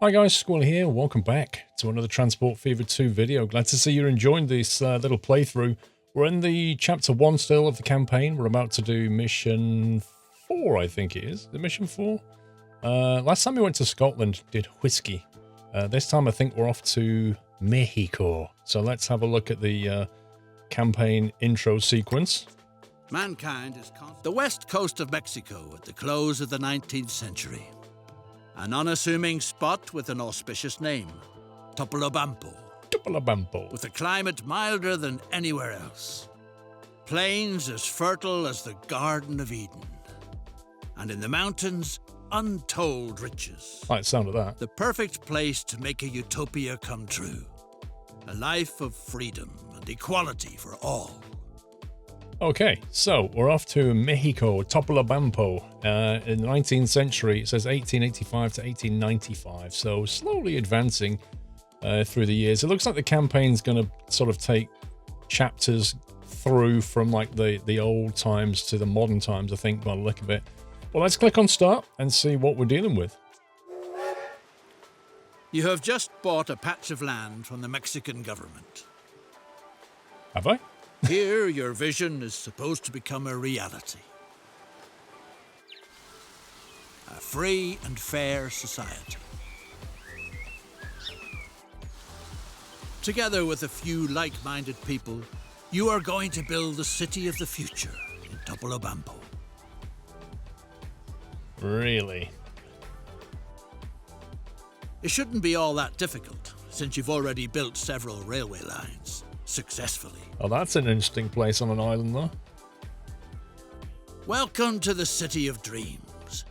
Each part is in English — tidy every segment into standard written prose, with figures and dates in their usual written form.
Hi guys, Squall here. Welcome back to another Transport Fever 2 video. Glad to see you're enjoying this little playthrough. We're in the chapter 1 still of the campaign. We're about to do mission 4, I think it is. The mission 4? Last time we went to Scotland, did whiskey. This time I think we're off to Mexico. So let's have a look at the campaign intro sequence. Mankind is the west coast of Mexico at the close of the 19th century. An unassuming spot with an auspicious name, Topolobampo. Topolobampo. With a climate milder than anywhere else. Plains as fertile as the Garden of Eden. And in the mountains, untold riches. I like the sound of that. The perfect place to make a utopia come true. A life of freedom and equality for all. Okay, so we're off to Mexico, Topolobampo. In the 19th century, it says 1885 to 1895, so slowly advancing through the years. It looks like the campaign's going to sort of take chapters through from like the old times to the modern times, I think, by the look of it. Well, let's click on start and see what we're dealing with. You have just bought a patch of land from the Mexican government. Have I? Here, your vision is supposed to become a reality. A free and fair society. Together with a few like-minded people, you are going to build the city of the future in Topolobampo. Really? It shouldn't be all that difficult, since you've already built several railway lines. Successfully. Oh, that's an interesting place on an island, though. Welcome to the City of Dreams.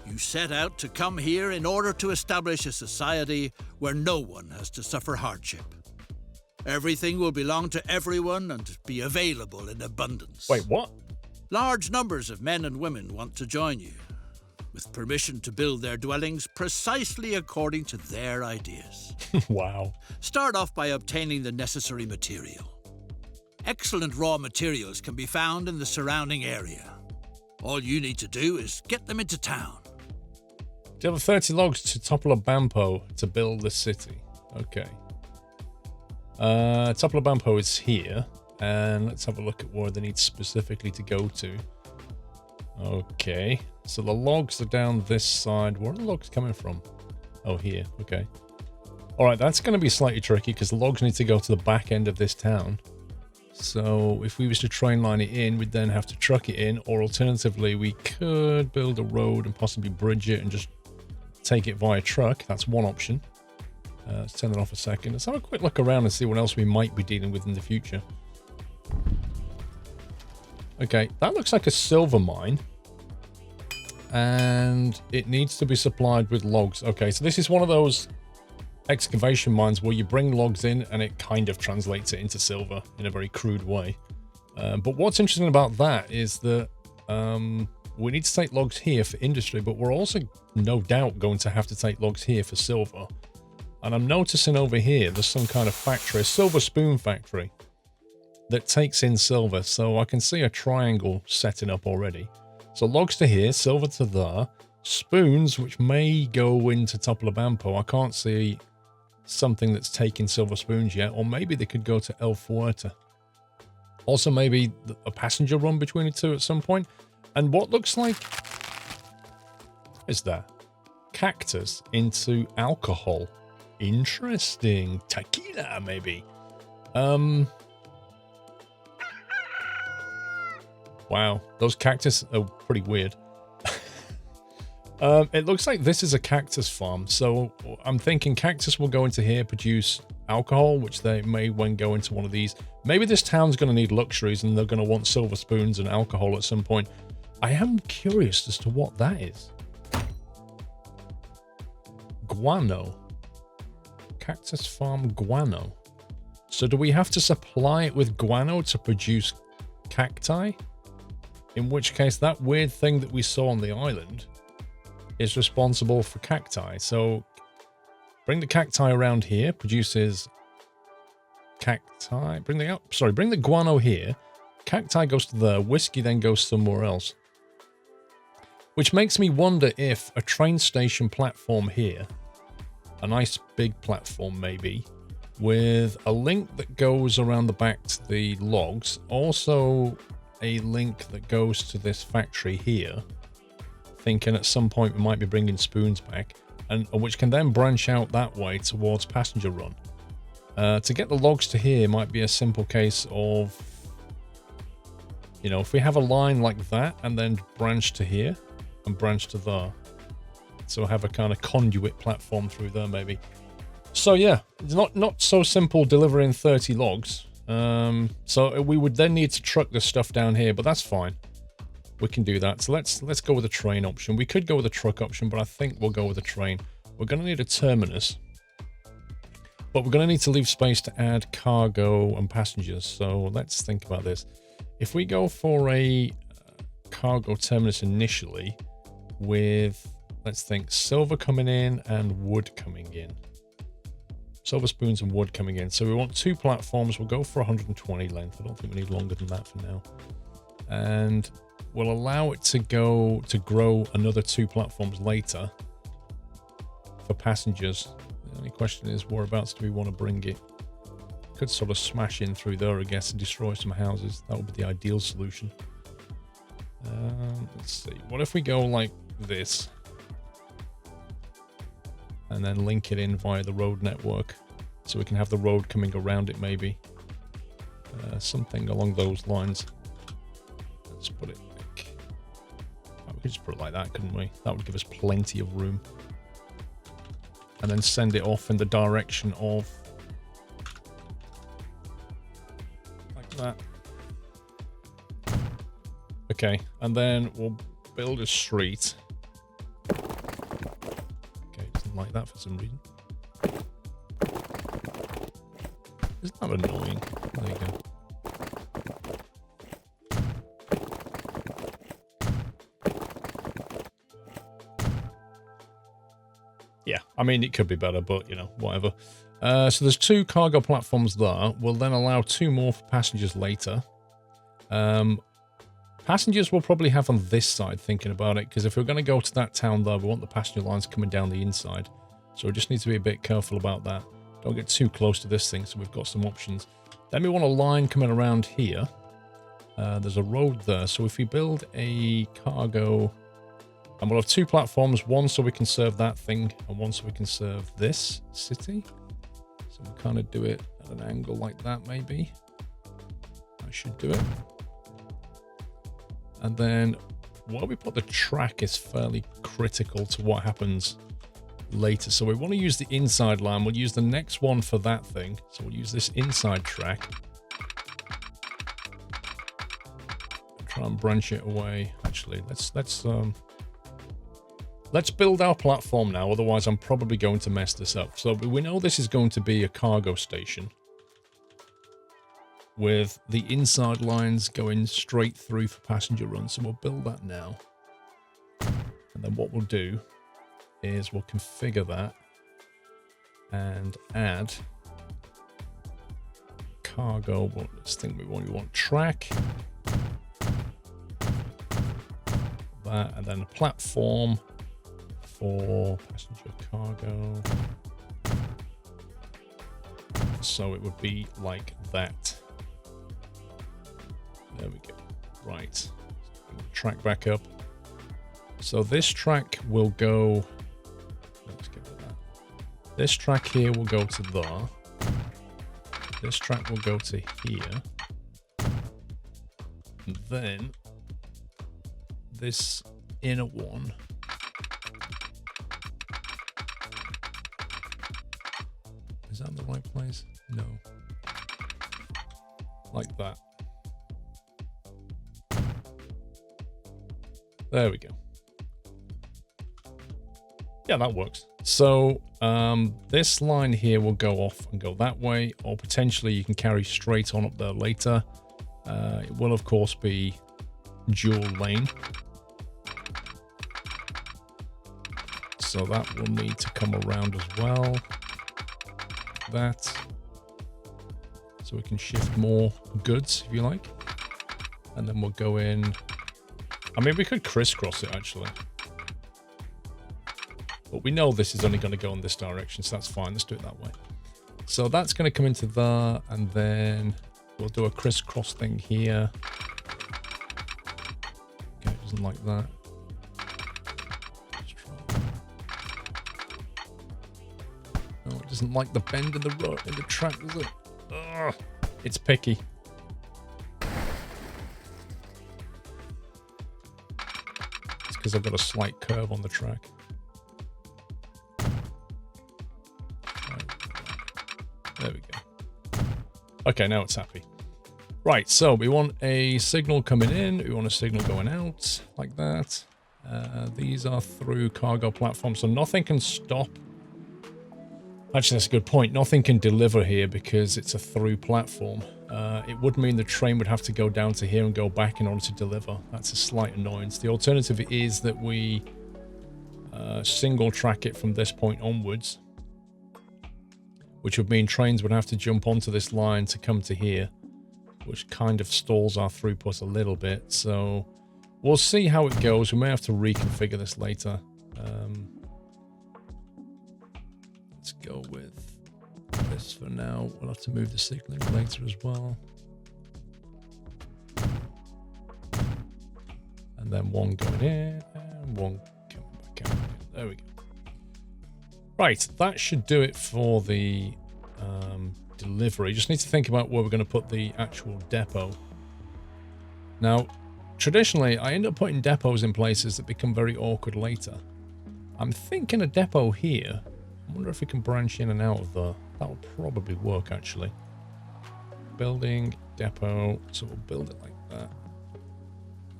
You set out to come here in order to establish a society where no one has to suffer hardship. Everything will belong to everyone and be available in abundance. Wait, what? Large numbers of men and women want to join you, with permission to build their dwellings precisely according to their ideas. Wow. Start off by obtaining the necessary material. Excellent raw materials can be found in the surrounding area. All you need to do is get them into town. Deliver 30 logs to Topolobampo to build the city. Okay. Topolobampo is here. And let's have a look at where they need specifically to go to. Okay. So the logs are down this side. Where are the logs coming from? Oh, here. Okay. All right, that's going to be slightly tricky because the logs need to go to the back end of this town. So if we was to train line it in, we'd then have to truck it in, or alternatively, we could build a road and possibly bridge it and just take it via truck. That's one option. Let's turn that off a second. Let's have a quick look around and see what else we might be dealing with in the future. Okay, that looks like a silver mine. And it needs to be supplied with logs. Okay, so this is one of those excavation mines where you bring logs in and it kind of translates it into silver in a very crude way. But what's interesting about that is that we need to take logs here for industry, but we're also no doubt going to have to take logs here for silver. And I'm noticing over here there's some kind of factory, a silver spoon factory, that takes in silver. So I can see a triangle setting up already. So logs to here, silver to there, spoons, which may go into Topolobampo. I can't see something that's taking silver spoons yet, or maybe they could go to El Fuerte. Also, maybe a passenger run between the two at some point. And what looks like is that cactus into alcohol. Interesting. Tequila, maybe. Wow, those cactus are pretty weird. It looks like this is a cactus farm, so I'm thinking cactus will go into here, produce alcohol, which they may then go into one of these. Maybe this town's going to need luxuries and they're going to want silver spoons and alcohol at some point. I am curious as to what that is. Guano. Cactus farm guano. So do we have to supply it with guano to produce cacti? In which case, that weird thing that we saw on the island is responsible for cacti. So bring the cacti around here, produces cacti. Bring the guano here. Cacti goes to there. Whiskey then goes somewhere else. Which makes me wonder if a train station platform here a nice big platform maybe, with a link that goes around the back to the logs. Also a link that goes to this factory here. Thinking at some point we might be bringing spoons back, and which can then branch out that way towards passenger run. To get the logs to here might be a simple case of, you know, if we have a line like that and then branch to here and branch to there. So have a kind of conduit platform through there maybe. So yeah, it's not so simple delivering 30 logs. So we would then need to truck this stuff down here, but that's fine. We can do that. So let's go with the train option. We could go with the truck option, but I think we'll go with the train. We're going to need a terminus, but we're going to need to leave space to add cargo and passengers. So let's think about this. If we go for a cargo terminus initially with, let's think, silver coming in and wood coming in. Silver spoons and wood coming in. So we want 2 platforms. We'll go for 120 length. I don't think we need longer than that for now. And we'll allow it to grow another 2 platforms later for passengers. The only question is, whereabouts do we want to bring it? Could sort of smash in through there, I guess, and destroy some houses. That would be the ideal solution. Let's see. What if we go like this? And then link it in via the road network. So we can have the road coming around it maybe. Something along those lines. Let's put it back. Oh, we could just put it like that, couldn't we? That would give us plenty of room. And then send it off in the direction of... like that. Okay, and then we'll build a street. Okay, doesn't like that for some reason. Isn't that annoying? There you go. Yeah, I mean, it could be better, but, you know, whatever. So there's 2 cargo platforms there. We'll then allow 2 more for passengers later. Passengers we'll probably have on this side, thinking about it, because if we're going to go to that town there, we want the passenger lines coming down the inside. So we just need to be a bit careful about that. Don't get too close to this thing, so we've got some options. Then we want a line coming around here. There's a road there, so if we build a cargo... and we'll have 2 platforms, one so we can serve that thing, and one so we can serve this city. So we'll kind of do it at an angle like that, maybe. I should do it. And then where we put the track is fairly critical to what happens later. So we want to use the inside line. We'll use the next one for that thing. So we'll use this inside track. Try and branch it away. Actually, let's build our platform now, otherwise I'm probably going to mess this up. So we know this is going to be a cargo station with the inside lines going straight through for passenger runs. So we'll build that now. And then what we'll do is we'll configure that and add cargo. Well, let's think we want track. That, and then a platform for passenger cargo. So it would be like that. There we go. Right. Track back up. So this track will go... let's get rid of that. This track here will go to there. This track will go to here. And then this inner one... is that in the right place? No. Like that. There we go. Yeah, that works. So this line here will go off and go that way, or potentially you can carry straight on up there later. It will, of course, be dual lane. So that will need to come around as well. That. So we can shift more goods, if you like. And then we'll go in... I mean, we could crisscross it, actually. But we know this is only going to go in this direction, so that's fine. Let's do it that way. So that's going to come into there, and then we'll do a crisscross thing here. Okay, it doesn't like that. Let's try. No, it doesn't like the bend in the road, in the track, does it? Ugh, it's picky. It's because I've got a slight curve on the track. There we go. Okay, now it's happy. Right, so we want a signal coming in. We want a signal going out, like that. These are through cargo platforms, so nothing can stop. Actually, that's a good point. Nothing can deliver here because it's a through platform. It would mean the train would have to go down to here and go back in order to deliver. That's a slight annoyance. The alternative is that we single track it from this point onwards, which would mean trains would have to jump onto this line to come to here, which kind of stalls our throughput a little bit. So we'll see how it goes. We may have to reconfigure this later. Let's go with this for now. We'll have to move the signaling later as well. And then one going in and one coming back out. There we go. Right, that should do it for the delivery. Just need to think about where we're going to put the actual depot. Now, traditionally, I end up putting depots in places that become very awkward later. I'm thinking a depot here. I wonder if we can branch in and out of there. That would probably work, actually. Building, depot. So we'll build it like that.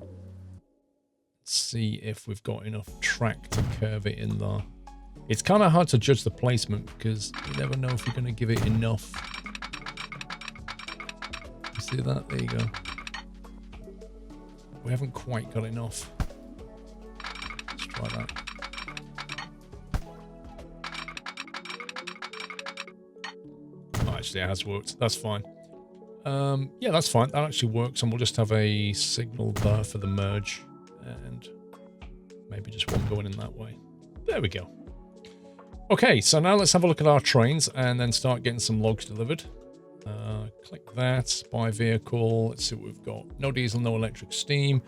Let's see if we've got enough track to curve it in there. It's kind of hard to judge the placement because you never know if you're going to give it enough. You see that? There you go. We haven't quite got enough. Let's try that. Oh, actually, it has worked. That's fine. Yeah, that's fine. That actually works, and we'll just have a signal there for the merge, and maybe just one going in that way. There we go. Okay, so now let's have a look at our trains and then start getting some logs delivered. Click that, buy vehicle. Let's see what we've got. No diesel, no electric, steam.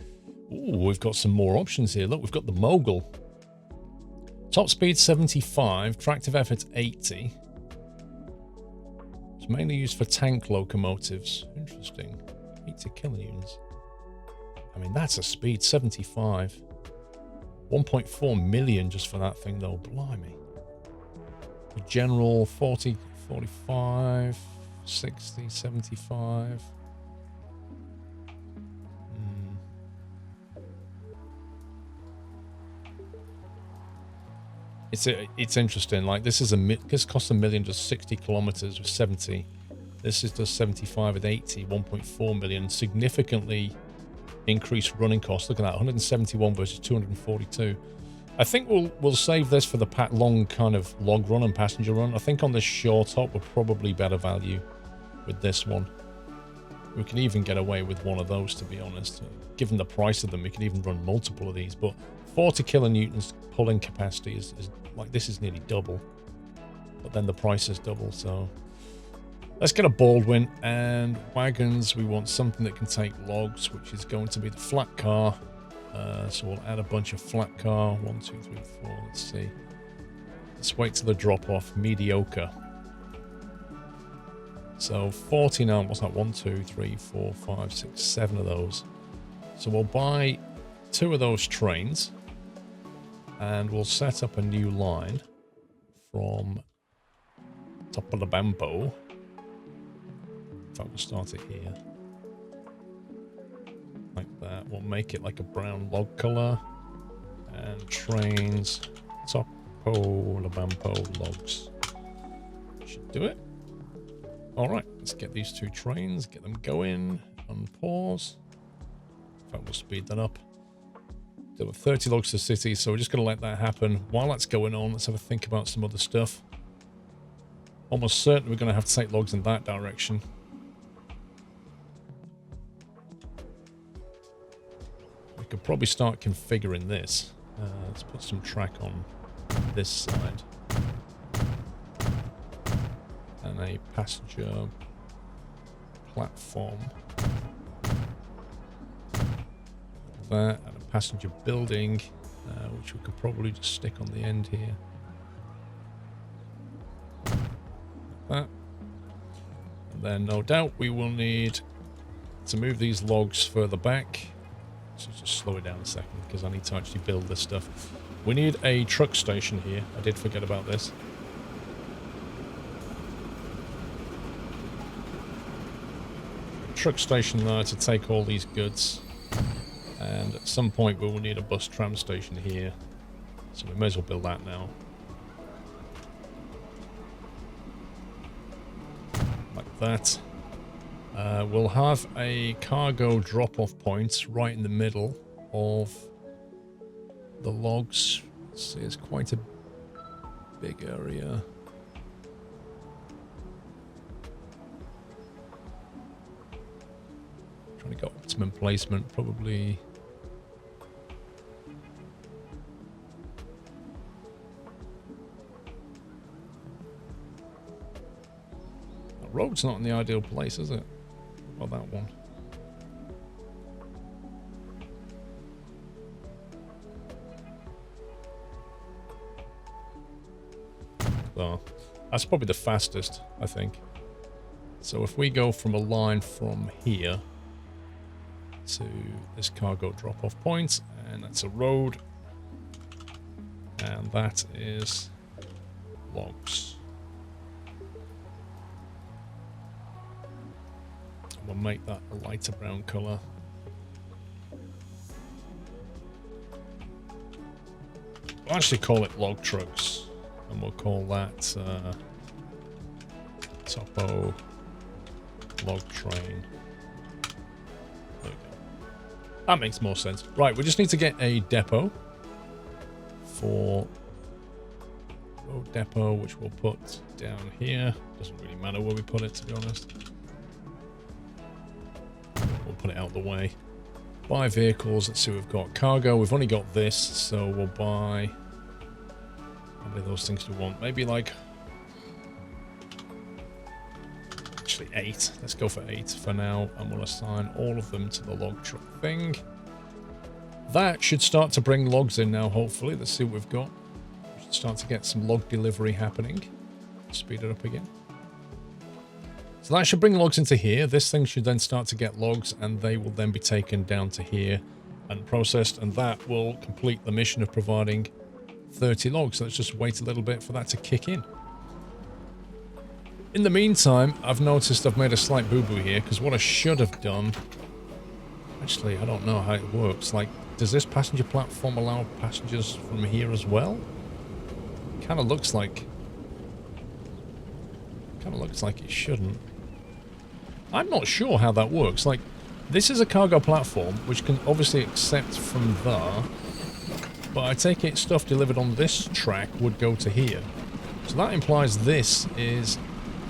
Ooh, we've got some more options here. Look, we've got the Mogul. Top speed 75, tractive effort 80. It's mainly used for tank locomotives. Interesting. 80 kilonewtons. I mean, that's a speed, 75. 1.4 million just for that thing, though. Blimey. The general 40, 45, 60, 75. It's interesting. Like this costs $1 million, just 60 kilometers with 70. This is just 75 at 80, 1.4 million. Significantly increased running costs. Look at that, 171 versus 242. I think we'll save this for the long kind of log run and passenger run. I think on this short hop we're probably better value with this one. We can even get away with one of those, to be honest. Given the price of them, we can even run multiple of these. But 40 kilonewtons pulling capacity is like, this is nearly double. But then the price is double, so... Let's get a Baldwin, and wagons, we want something that can take logs, which is going to be the flat car. So we'll add a bunch of flat car. 1, 2, 3, 4. Let's see. Let's wait till the drop off. Mediocre. So 40 now. What's that? 1, 2, 3, 4, 5, 6, 7 of those. So we'll buy 2 of those trains, and we'll set up a new line from top of the bamboo. In fact, we'll start it here. Like that. We'll make it like a brown log color. And trains. Topo Labampo logs. Should do it. Alright, let's get these 2 trains, get them going, unpause. In fact, we'll speed that up. There were 30 logs to the city, so we're just going to let that happen. While that's going on, let's have a think about some other stuff. Almost certain we're going to have to take logs in that direction. We could probably start configuring this. Let's put some track on this side. And a passenger platform. There, and a passenger building, which we could probably just stick on the end here. Like that. And then no doubt we will need to move these logs further back. So just slow it down a second because I need to actually build this stuff. We need a truck station here. I did forget about this. Truck station there to take all these goods. And at some point we will need a bus tram station here. So we may as well build that now. Like that. We'll have a cargo drop-off point right in the middle of the logs. Let's see, it's quite a big area. Trying to get optimum placement, probably. The road's not in the ideal place, is it? Or that one. So that's probably the fastest, I think. So if we go from a line from here to this cargo drop-off point, and that's a road, and that is logs. We'll make that a lighter brown color. We'll actually call it log trucks, and we'll call that Topo log train. There we go. That makes more sense. Right, we just need to get a depot for road depot, which we'll put down here. Doesn't really matter where we put it, to be honest. We'll put it out the way. Buy vehicles. Let's see, we've got cargo. We've only got this, so we'll buy. How many of those things do we want? Maybe like. Actually, 8. Let's go for 8 for now, and we'll assign all of them to the log truck thing. That should start to bring logs in now, hopefully. Let's see what we've got. We should start to get some log delivery happening. Speed it up again. So that should bring logs into here. This thing should then start to get logs, and they will then be taken down to here and processed, and that will complete the mission of providing 30 logs. Let's just wait a little bit for that to kick in. In the meantime, I've noticed I've made a slight boo-boo here, because what I should have done... Actually, I don't know how it works. Like, does this passenger platform allow passengers from here as well? Kind of looks like... it shouldn't. I'm not sure how that works. Like, this is a cargo platform, which can obviously accept from there, but I take it stuff delivered on this track would go to here. So that implies this is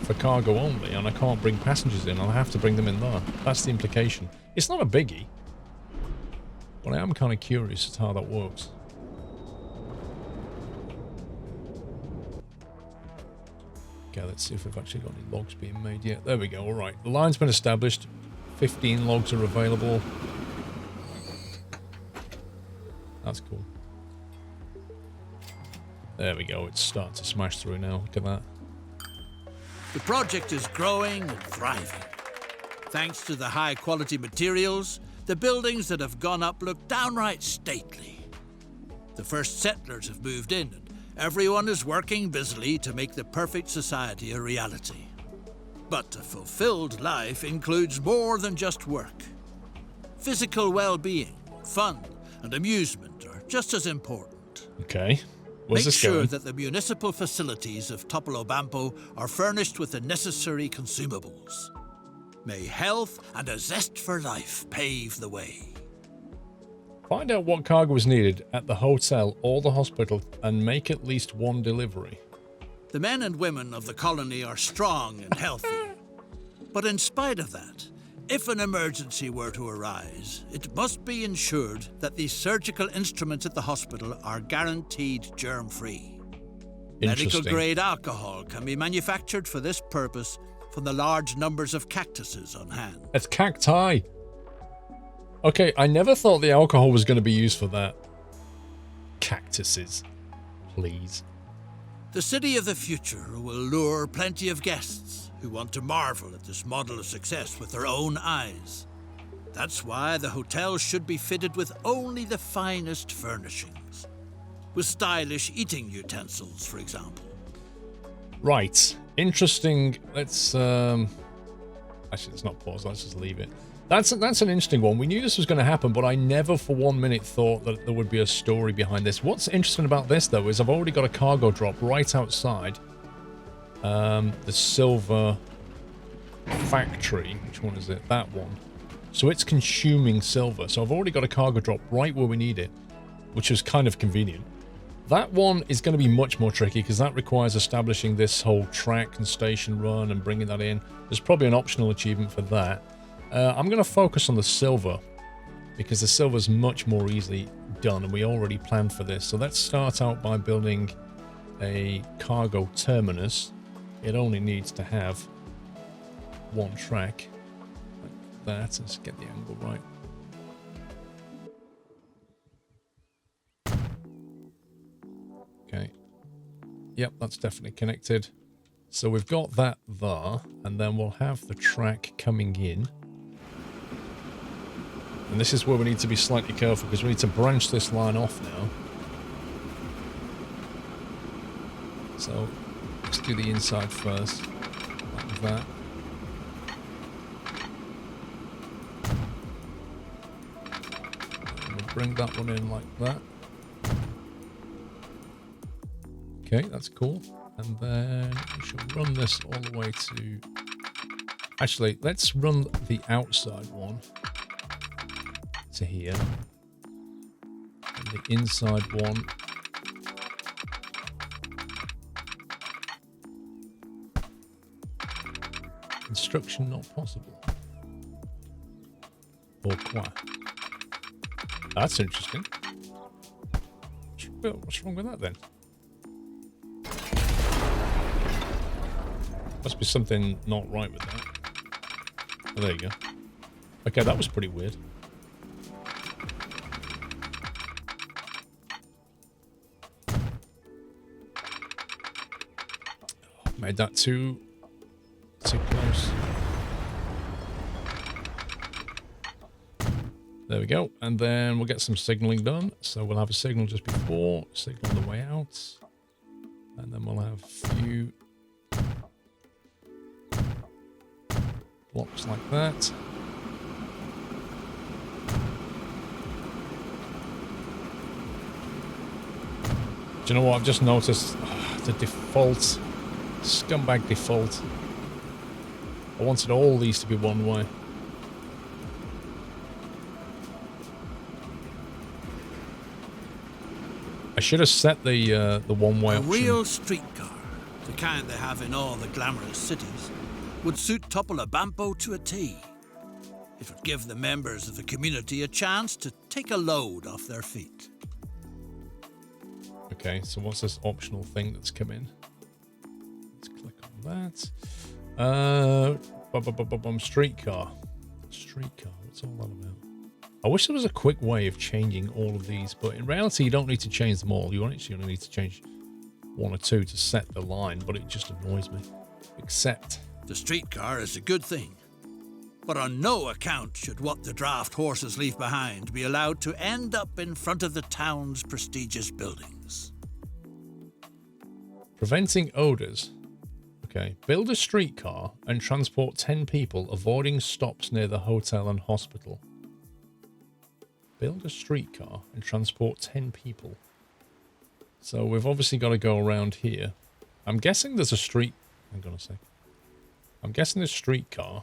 for cargo only, and I can't bring passengers in. I'll have to bring them in there. That's the implication. It's not a biggie, but I am kind of curious as to how that works. Okay, let's see if we've actually got any logs being made yet. There we go. All right, the line's been established. 15 logs are available. That's cool. There we go. It's starting to smash through now. Look at that. The project is growing and thriving. Thanks to the high-quality materials, the buildings that have gone up look downright stately. The first settlers have moved in, and everyone is working busily to make the perfect society a reality. But a fulfilled life includes more than just work. Physical well-being, fun, and amusement are just as important. Okay. Where's Make this sure going? that the municipal facilities of Topolobampo are furnished with the necessary consumables. May health and a zest for life pave the way. Find out what cargo is needed at the hotel or the hospital and make at least one delivery. The men and women of the colony are strong and healthy. But in spite of that, If an emergency were to arise, it must be ensured that the surgical instruments at the hospital are guaranteed germ-free. Medical-grade alcohol can be manufactured for this purpose from the large numbers of cactuses on hand. It's cacti. Okay, I never thought the alcohol was going to be used for that. Cactuses, please. The city of the future will lure plenty of guests who want to marvel at this model of success with their own eyes. That's why the hotel should be fitted with only the finest furnishings, with stylish eating utensils, for example. Right. Interesting. Let's actually, let's not pause. Let's just leave it. That's an interesting one. We knew this was going to happen, but I never for 1 minute thought that there would be a story behind this. What's interesting about this, though, is I've already got a cargo drop right outside the silver factory. Which one is it? That one. So it's consuming silver. So I've already got a cargo drop right where we need it, which is kind of convenient. That one is going to be much more tricky because that requires establishing this whole track and station run and bringing that in. There's probably an optional achievement for that. I'm going to focus on the silver because the silver is much more easily done and we already planned for this. So let's start out by building a cargo terminus. It only needs to have one track like that. Let's get the angle right. Okay. Yep, that's definitely connected. So we've got that there, and then we'll have the track coming in. And this is where we need to be slightly careful because we need to branch this line off now. So let's do the inside first, like that. And we'll bring that one in like that. Okay, that's cool. And then we should run this all the way to... Actually, let's run the outside one to here. And the inside one... Construction not possible. Pourquoi? That's interesting. What's wrong with that then? Must be something not right with that. Oh, there you go. Okay, that was pretty weird. Made that too close. There we go. And then we'll get some signaling done. So we'll have a signal just before, signal on the way out. And then we'll have a few blocks like that. Do you know what? I've just noticed the default, scumbag default. I wanted all these to be one way. I should have set the one-way option. A real streetcar, the kind they have in all the glamorous cities, would suit Topolobampo to a T. It would give the members of the community a chance to take a load off their feet. Okay, so what's this optional thing that's come in? Let's click on that. Streetcar. Streetcar, what's all that about? I wish there was a quick way of changing all of these, but in reality, you don't need to change them all. You actually only need to change one or two to set the line, but it just annoys me. Except... The streetcar is a good thing, but on no account should what the draft horses leave behind be allowed to end up in front of the town's prestigious buildings. Preventing odors. Okay. Build a streetcar and transport 10 people, avoiding stops near the hotel and hospital. Build a streetcar and transport 10 people. So we've obviously got to go around here. I'm guessing there's a street... Hang on a sec. I'm guessing this streetcar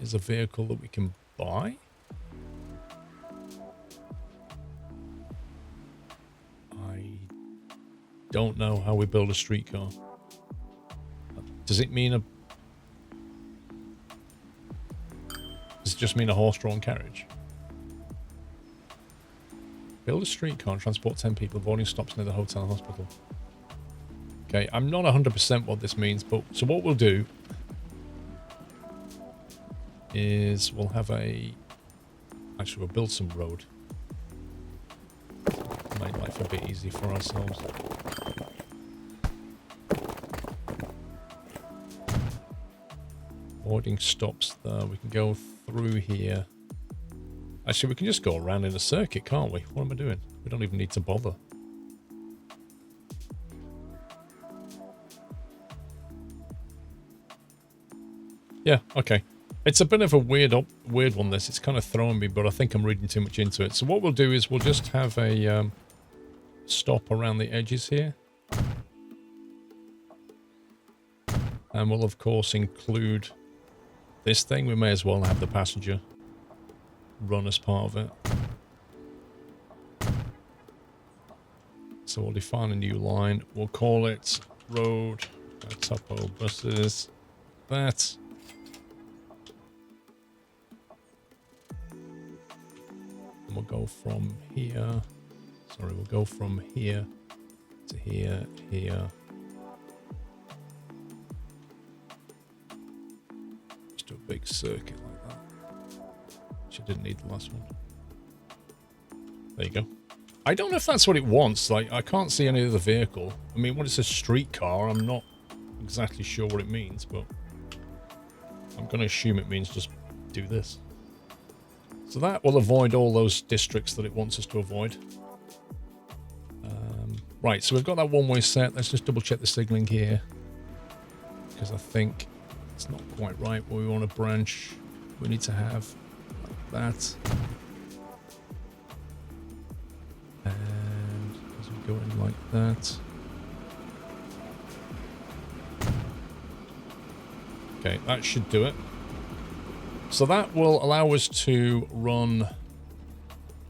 is a vehicle that we can buy. I don't know how we build a streetcar. Does it mean a... just mean a horse-drawn carriage? Build a streetcar and transport 10 people, avoiding stops near the hotel and hospital. Okay, I'm not 100% what this means, but so what we'll do is we'll have a... Actually, we'll build some road. Make life a bit easy for ourselves. Avoiding stops there. We can go through here. Actually, we can just go around in a circuit, can't we? What am I doing? We don't even need to bother. Yeah, okay. It's a bit of a weird one, this. It's kind of throwing me, but I think I'm reading too much into it. So what we'll do is we'll just have a stop around the edges here. And we'll, of course, include this thing. We may as well have the passenger run as part of it. So we'll define a new line. We'll call it road topo buses. That. And we'll go from here. Sorry, we'll go from here to here, here. Just do a big circuit like that. Which I didn't need the last one. There you go. I don't know if that's what it wants. Like, I can't see any other vehicle. I mean, when it says streetcar, I'm not exactly sure what it means, but I'm going to assume it means just do this. So that will avoid all those districts that it wants us to avoid. Right, so we've got that one-way set. Let's just double-check the signaling here, because I think it's not quite right where we want to branch. We need to have like that. And as we go in like that. Okay, that should do it. So that will allow us to run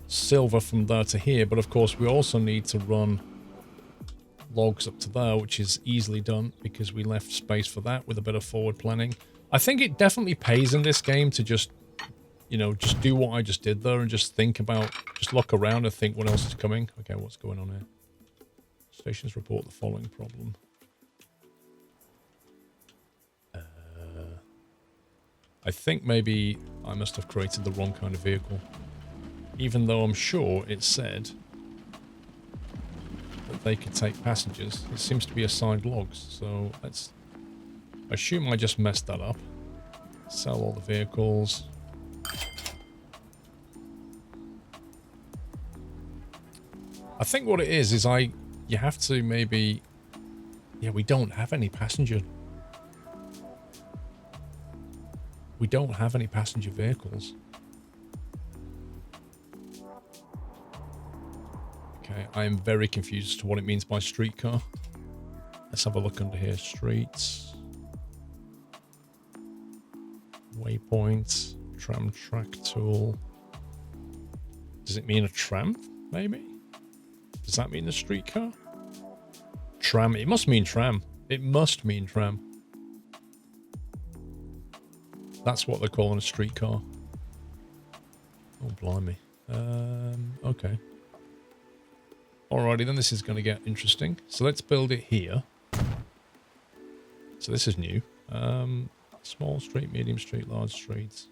silver from there to here, but of course we also need to run logs up to there, which is easily done because we left space for that with a bit of forward planning. I think it definitely pays in this game to just, you know, just do what I just did there and just think about, just look around and think what else is coming. Okay, what's going on here? Stations report the following problem. I think maybe I must have created the wrong kind of vehicle. Even though I'm sure it said that they could take passengers. It seems to be assigned logs, so let's assume I just messed that up. Sell all the vehicles. I think what it is you have to maybe... Yeah, we don't have any passenger. We don't have any passenger vehicles. Okay, I am very confused as to what it means by streetcar. Let's have a look under here. Streets. Waypoints. Tram track tool. Does it mean a tram, maybe? Does that mean a streetcar? Tram. It must mean tram. It must mean tram. That's what they're calling a streetcar. Oh, blimey. Okay. Alrighty, then this is going to get interesting. So let's build it here. So this is new. Small street, medium street, large streets.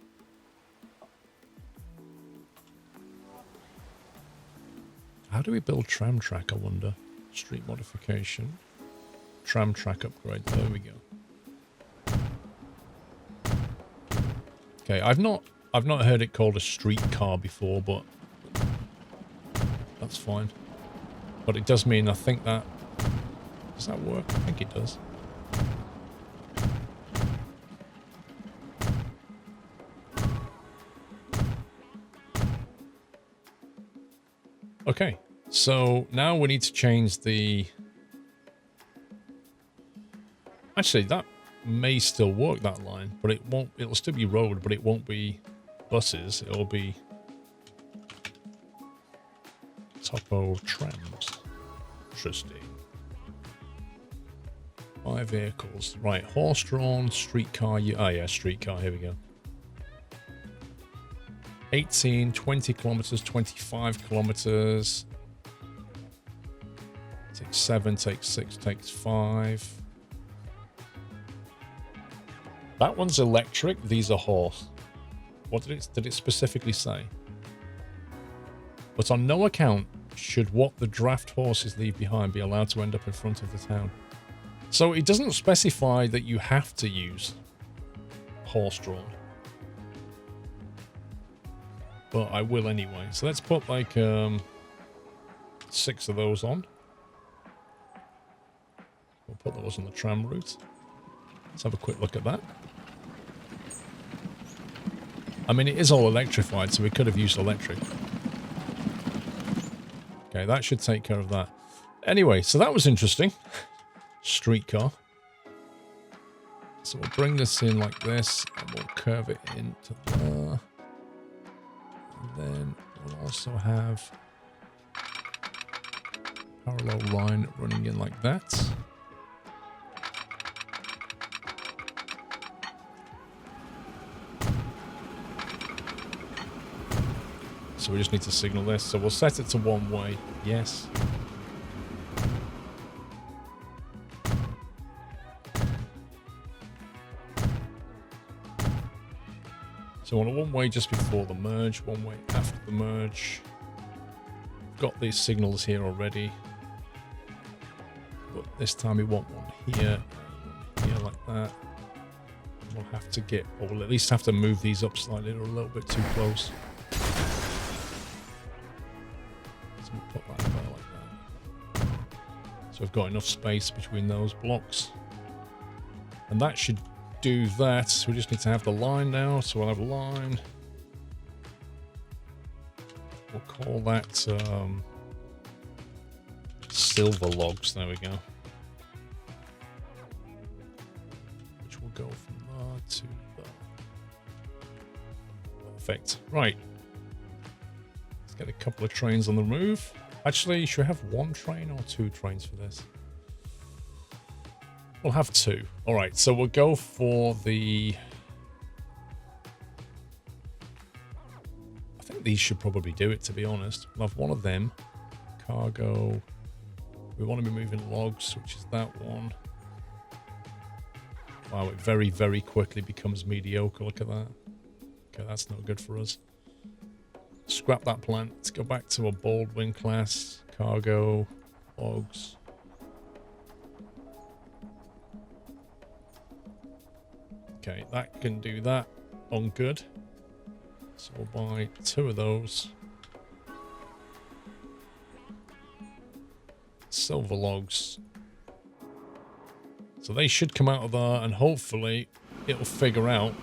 How do we build tram track, I wonder? Street modification. Tram track upgrade. There we go. Okay, I've not heard it called a streetcar before, but that's fine. But it does mean, I think that... Does that work? I think it does. Okay, so now we need to change the... Actually, that may still work, that line, but it won't. It'll still be road, but it won't be buses. It'll be topo trams. Interesting. 5 vehicles. Right, horse-drawn, streetcar. Oh yeah, streetcar. Here we go. 18, 20 kilometers, 25 kilometers. Takes 7, takes 6, takes 5. That one's electric. These are horse. What did it specifically say? But on no account should what the draft horses leave behind be allowed to end up in front of the town. So it doesn't specify that you have to use horse-drawn. But I will anyway. So let's put like 6 of those on. We'll put those on the tram route. Let's have a quick look at that. I mean, it is all electrified, so we could have used electric. Okay, that should take care of that. Anyway, so that was interesting. Streetcar. So we'll bring this in like this, and we'll curve it into there. And then we'll also have parallel line running in like that. So we just need to signal this. So we'll set it to one way. Yes. So on a one way just before the merge, one way after the merge. We've got these signals here already. But this time we want one here, and one here like that. We'll have to get, or we'll at least have to move these up slightly. They're a little bit too close. Put that there like that. So we've got enough space between those blocks. And that should do that. So we just need to have the line now. So we'll have a line. We'll call that silver logs. There we go. Which will go from there to there. Perfect. Right. Get a couple of trains on the move. Actually, should we have one train or 2 trains for this? We'll have 2. All right, so we'll go for the... I think these should probably do it, to be honest. We'll have one of them. Cargo. We want to be moving logs, which is that one. Wow, it very, very quickly becomes mediocre. Look at that. Okay, that's not good for us. Scrap that plant. Let's go back to a Baldwin class. Cargo. Logs. Okay, that can do that on good. So we'll buy 2 of those. Silver logs. So they should come out of there, and hopefully it'll figure out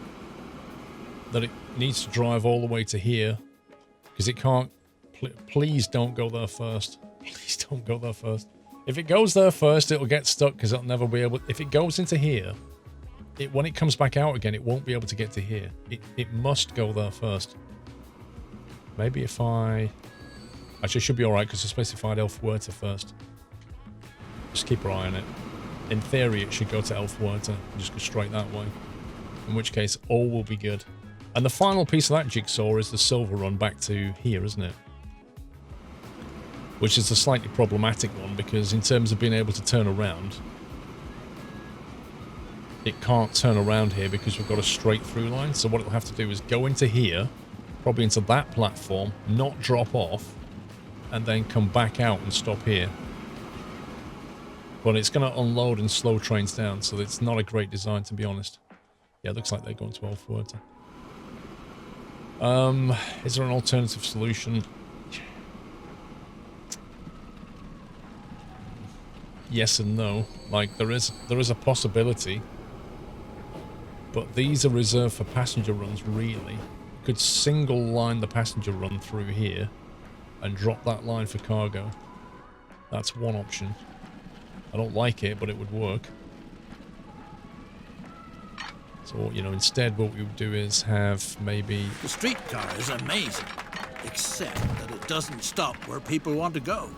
that it needs to drive all the way to here. Because it can't... Please don't go there first. Please don't go there first. If it goes there first, it'll get stuck because it'll never be able... If it goes into here, when it comes back out again, it won't be able to get to here. It must go there first. Maybe if I... Actually, it should be alright because I specified Elfwerta first. Just keep our eye on it. In theory, it should go to Elfwerta and just go straight that way. In which case, all will be good. And the final piece of that jigsaw is the silver run back to here, isn't it? Which is a slightly problematic one, because in terms of being able to turn around, it can't turn around here because we've got a straight through line. So what it'll have to do is go into here, probably into that platform, not drop off, and then come back out and stop here. But it's going to unload and slow trains down, so it's not a great design, to be honest. Yeah, it looks like they're going to Elfwerta. Is there an alternative solution? Yes and no. Like, there is a possibility. But these are reserved for passenger runs, really. You could single line the passenger run through here and drop that line for cargo. That's one option. I don't like it, but it would work. So, you know, instead what we would do is have maybe... The streetcar is amazing, except that it doesn't stop where people want to go.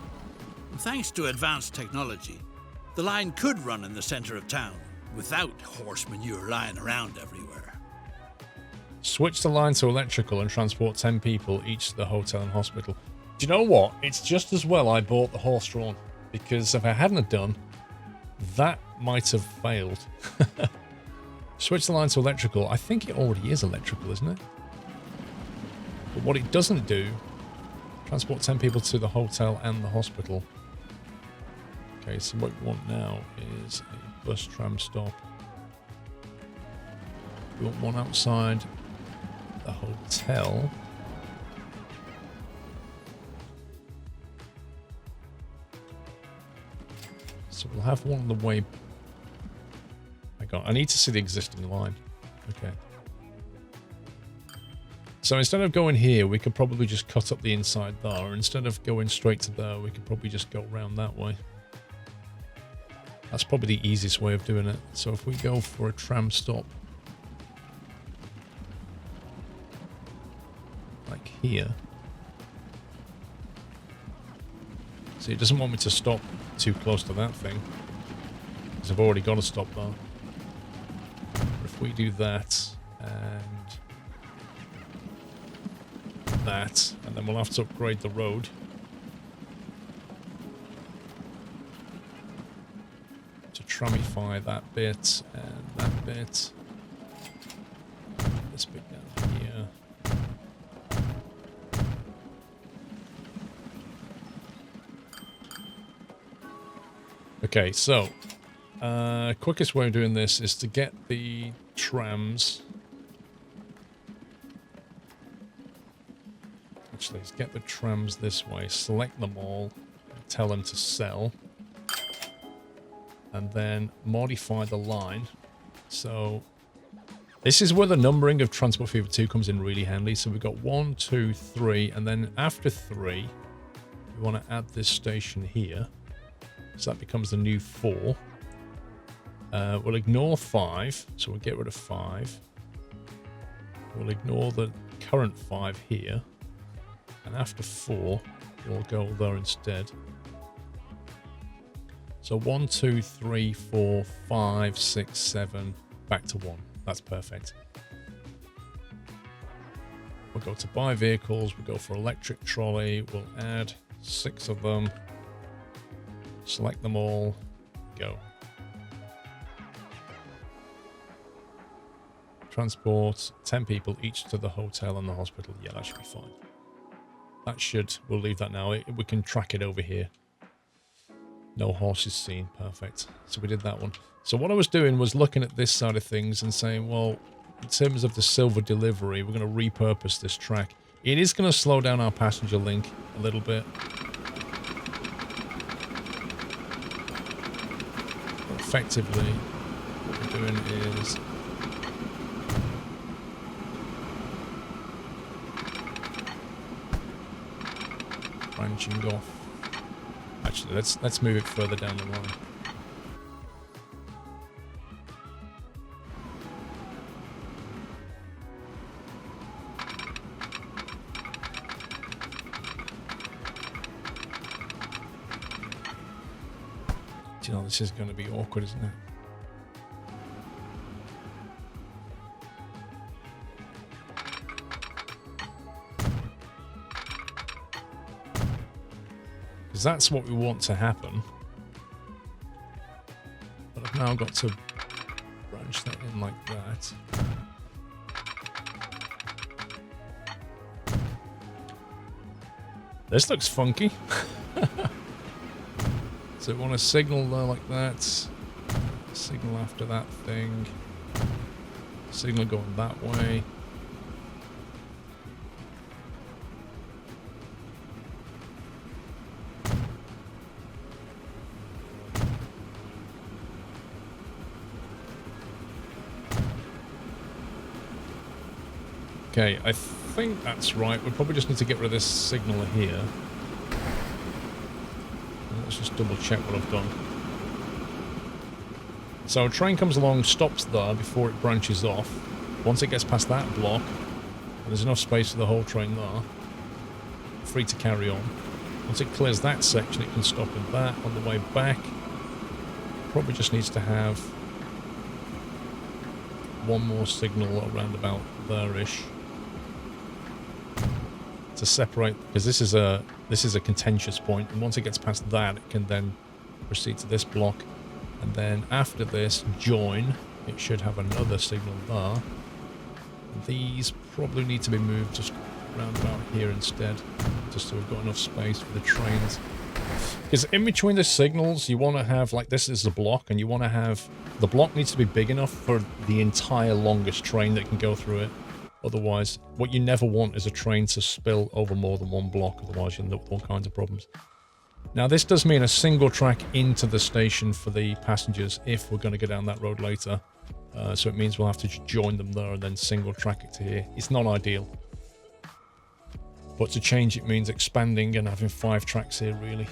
And thanks to advanced technology, the line could run in the center of town without horse manure lying around everywhere. Switch the line to electrical and transport 10 people each to the hotel and hospital. Do you know what? It's just as well I bought the horse-drawn, because if I hadn't have done, that might have failed. Switch the line to electrical. I think it already is electrical, isn't it? But what it doesn't do, transport 10 people to the hotel and the hospital. Okay, so what we want now is a bus tram stop. We want one outside the hotel. So we'll have one on the way. I need to see the existing line. Okay. So instead of going here, we could probably just cut up the inside there. Or instead of going straight to there, we could probably just go around that way. That's probably the easiest way of doing it. So if we go for a tram stop, like here. See, it doesn't want me to stop too close to that thing, because I've already got to stop there. If we do that, and that, and then we'll have to upgrade the road. To tramify that bit, and that bit. This bit down here. Okay, so quickest way of doing this is to get the trams. Actually, let's get the trams this way, select them all, and tell them to sell, and then modify the line. So this is where the numbering of Transport Fever 2 comes in really handy. So we've got 1, 2, 3, and then after 3, we want to add this station here. So that becomes the new 4. We'll ignore 5, so we'll get rid of 5. We'll ignore the current 5 here. And after 4, we'll go there instead. So 1, 2, 3, 4, 5, 6, 7, back to 1. That's perfect. We'll go to buy vehicles, we'll go for electric trolley, we'll add 6 of them. Select them all, go. Transport 10 people each to the hotel and the hospital. Yeah, that should be fine. That should, we'll leave that now. We can track it over here. No horses seen, perfect. So we did that one. So what I was doing was looking at this side of things and saying, well, in terms of the silver delivery, we're going to repurpose this track. It is going to slow down our passenger link a little bit. Effectively, what we're doing is branching off. Actually, let's move it further down the line. You know, this is going to be awkward, isn't it? Because that's what we want to happen. But I've now got to branch that in like that. This looks funky. So we want to signal there like that, signal after that thing, signal going that way. Okay, I think that's right. We probably just need to get rid of this signal here. Let's just double check what I've done. So a train comes along, stops there before it branches off. Once it gets past that block, and there's enough space for the whole train there, free to carry on. Once it clears that section, it can stop in that. On the way back, probably just needs to have one more signal around about there-ish to separate, because this is a contentious point, and once it gets past that, it can then proceed to this block, and then after this join, it should have another signal there. These probably need to be moved just around about here instead, just so we've got enough space for the trains. Because in between the signals, you want to have, like, this is the block, and you want to have, the block needs to be big enough for the entire longest train that can go through it. Otherwise, what you never want is a train to spill over more than one block, otherwise you end up with all kinds of problems. Now, this does mean a single track into the station for the passengers if we're going to go down that road later. So it means we'll have to join them there and then single track it to here. It's not ideal. But to change it means expanding and having 5 tracks here, really.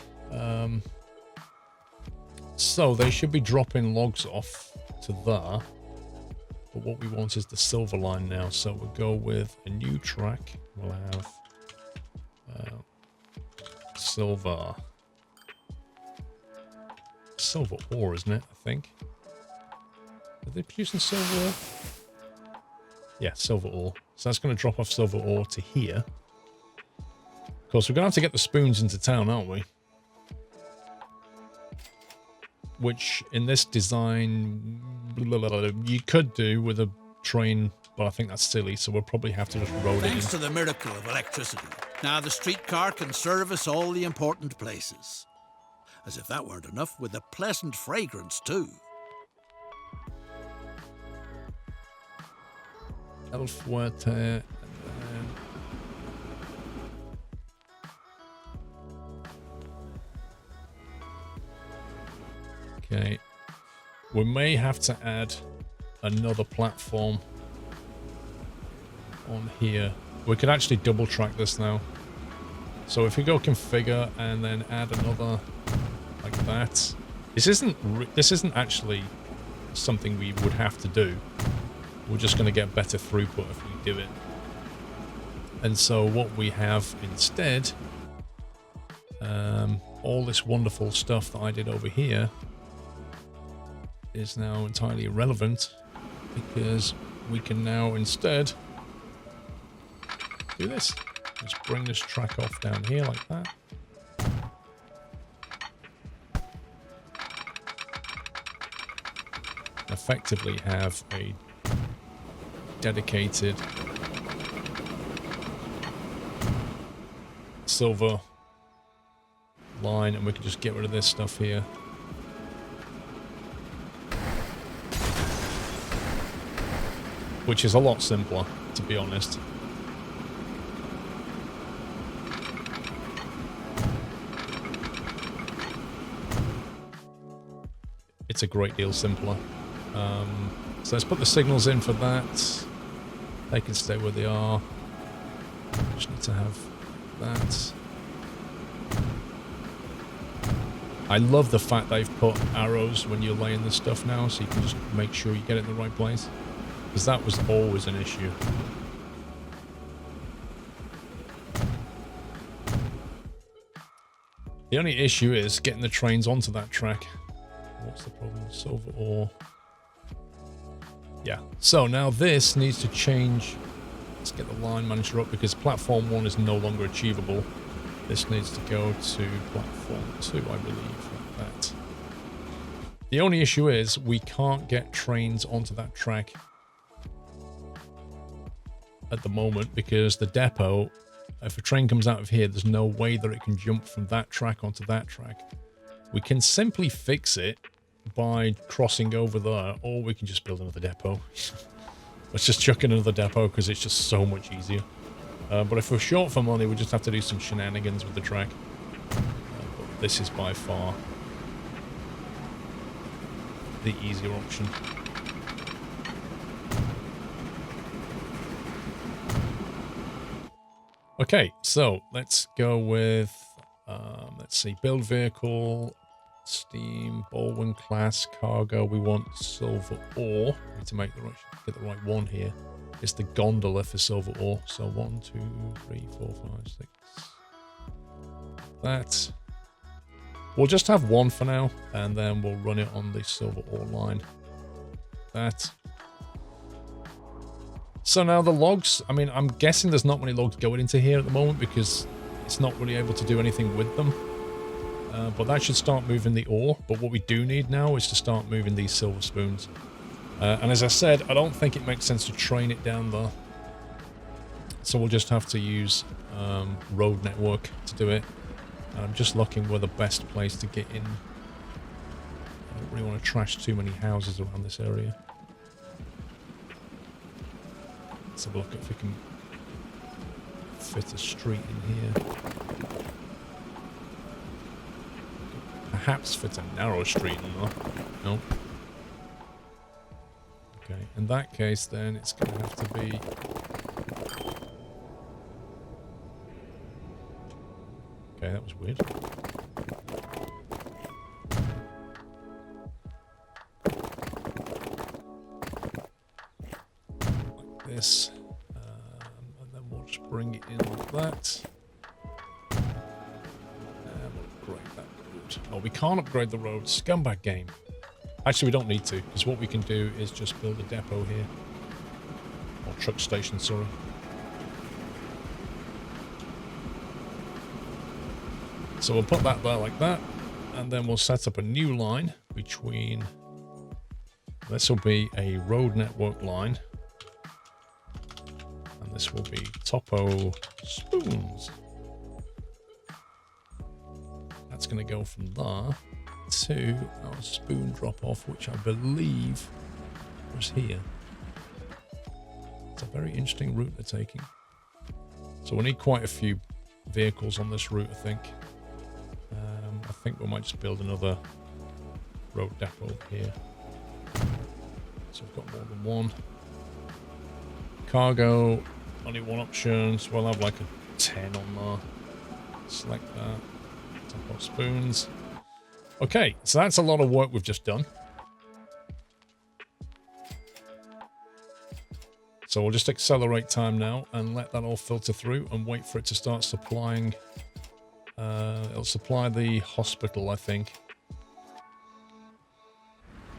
So they should be dropping logs off to there. But what we want is the silver line now. So we'll go with a new track. We'll have silver ore, isn't it? I think. Are they producing silver ore? Yeah, silver ore. So that's going to drop off silver ore to here. Of course, we're going to have to get the spoons into town, aren't we? Which, in this design, you could do with a train, but I think that's silly, so we'll probably have to just road it in. Thanks to the miracle of electricity, now the streetcar can service all the important places. As if that weren't enough, with a pleasant fragrance, too. El Fuerte, okay. We may have to add another platform on here. We could actually double track this now. So if we go configure and then add another like that. This isn't actually something we would have to do. We're just going to get better throughput if we do it. And so what we have instead, all this wonderful stuff that I did over here is now entirely irrelevant, because we can now instead do this. Just bring this track off down here like that. Effectively have a dedicated silver line, and we can just get rid of this stuff here. Which is a lot simpler, to be honest. It's a great deal simpler. So let's put the signals in for that. They can stay where they are. Just need to have that. I love the fact they've put arrows when you're laying this stuff now, so you can just make sure you get it in the right place. Because that was always an issue. The only issue is getting the trains onto that track. What's the problem? Silver ore. Yeah, so now this needs to change. Let's get the line manager up, because platform 1 is no longer achievable. This needs to go to platform 2, I believe, like that. The only issue is we can't get trains onto that track at the moment, because the depot, if a train comes out of here, there's no way that it can jump from that track onto that track. We can simply fix it by crossing over there, or we can just build another depot. Let's just chuck in another depot, because it's just so much easier. But if we're short for money, we just have to do some shenanigans with the track. But this is by far the easier option. Okay, so let's go with, let's see, build vehicle, steam, Baldwin class, cargo. We want silver ore. We need to make get the right one here. It's the gondola for silver ore. So 1, 2, 3, 4, 5, 6. That. We'll just have one for now, and then we'll run it on the silver ore line. That. So now the logs, I mean, I'm guessing there's not many logs going into here at the moment because it's not really able to do anything with them. But that should start moving the ore. But what we do need now is to start moving these silver spoons. And as I said, I don't think it makes sense to train it down there. So we'll just have to use road network to do it. And I'm just looking where the best place to get in. I don't really want to trash too many houses around this area. Let's have a look if we can fit a street in here. Perhaps fit a narrow street in there. Nope. Okay, in that case then it's going to have to be... Okay, that was weird. Like this. And then we'll just bring it in like that. And upgrade that road. Oh, we can't upgrade the road. Scumbag game. Actually, we don't need to, because what we can do is just build a depot here. Or truck station, sorry. So we'll put that there like that, and then we'll set up a new line between... This will be a road network line. And this will be topo spoons. That's going to go from there to our spoon drop-off, which I believe was here. It's a very interesting route they're taking. So we'll need quite a few vehicles on this route, I think. I think we might just build another road depot here. So we've got more than one. Cargo, only one option, so we'll have like a 10 on there. Select that. Top off spoons. Okay, so that's a lot of work we've just done. So we'll just accelerate time now and let that all filter through and wait for it to start supplying. It'll supply the hospital, I think.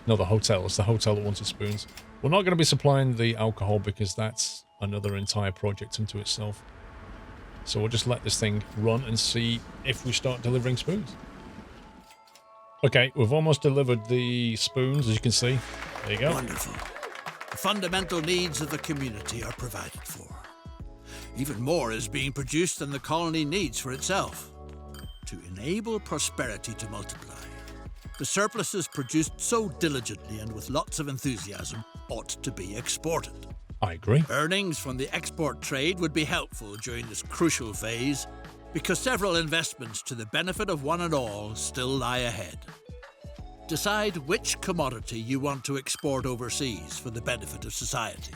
No, the hotel. It's the hotel that wanted spoons. We're not going to be supplying the alcohol because that's another entire project unto itself. So we'll just let this thing run and see if we start delivering spoons. Okay, we've almost delivered the spoons, as you can see. There you go. Wonderful. The fundamental needs of the community are provided for. Even more is being produced than the colony needs for itself. To enable prosperity to multiply, the surpluses produced so diligently and with lots of enthusiasm ought to be exported. I agree. Earnings from the export trade would be helpful during this crucial phase because several investments to the benefit of one and all still lie ahead. Decide which commodity you want to export overseas for the benefit of society.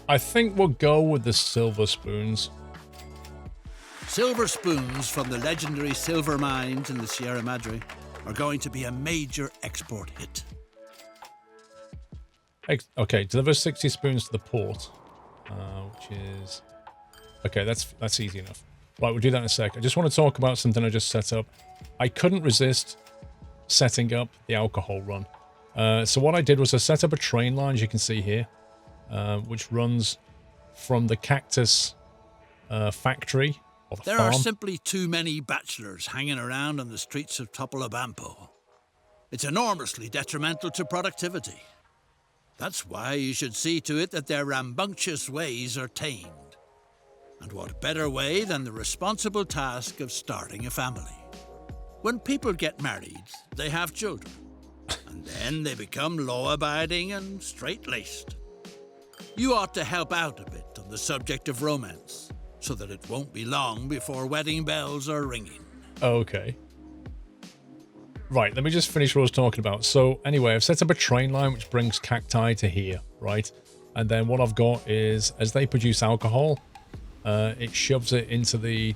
I think we'll go with the silver spoons. Silver spoons from the legendary silver mines in the Sierra Madre are going to be a major export hit. Okay, deliver 60 spoons to the port, which is... Okay, that's easy enough. Right, we'll do that in a sec. I just want to talk about something I just set up. I couldn't resist setting up the alcohol run. So what I did was I set up a train line, as you can see here, which runs from the cactus factory. There are simply too many bachelors hanging around on the streets of Topolobampo. It's enormously detrimental to productivity. That's why you should see to it that their rambunctious ways are tamed. And what better way than the responsible task of starting a family? When people get married, they have children. And then they become law-abiding and straight-laced. You ought to help out a bit on the subject of romance, so that it won't be long before wedding bells are ringing. Okay. Right, let me just finish what I was talking about. So anyway, I've set up a train line which brings cacti to here, right? And then what I've got is, as they produce alcohol, it shoves it into the...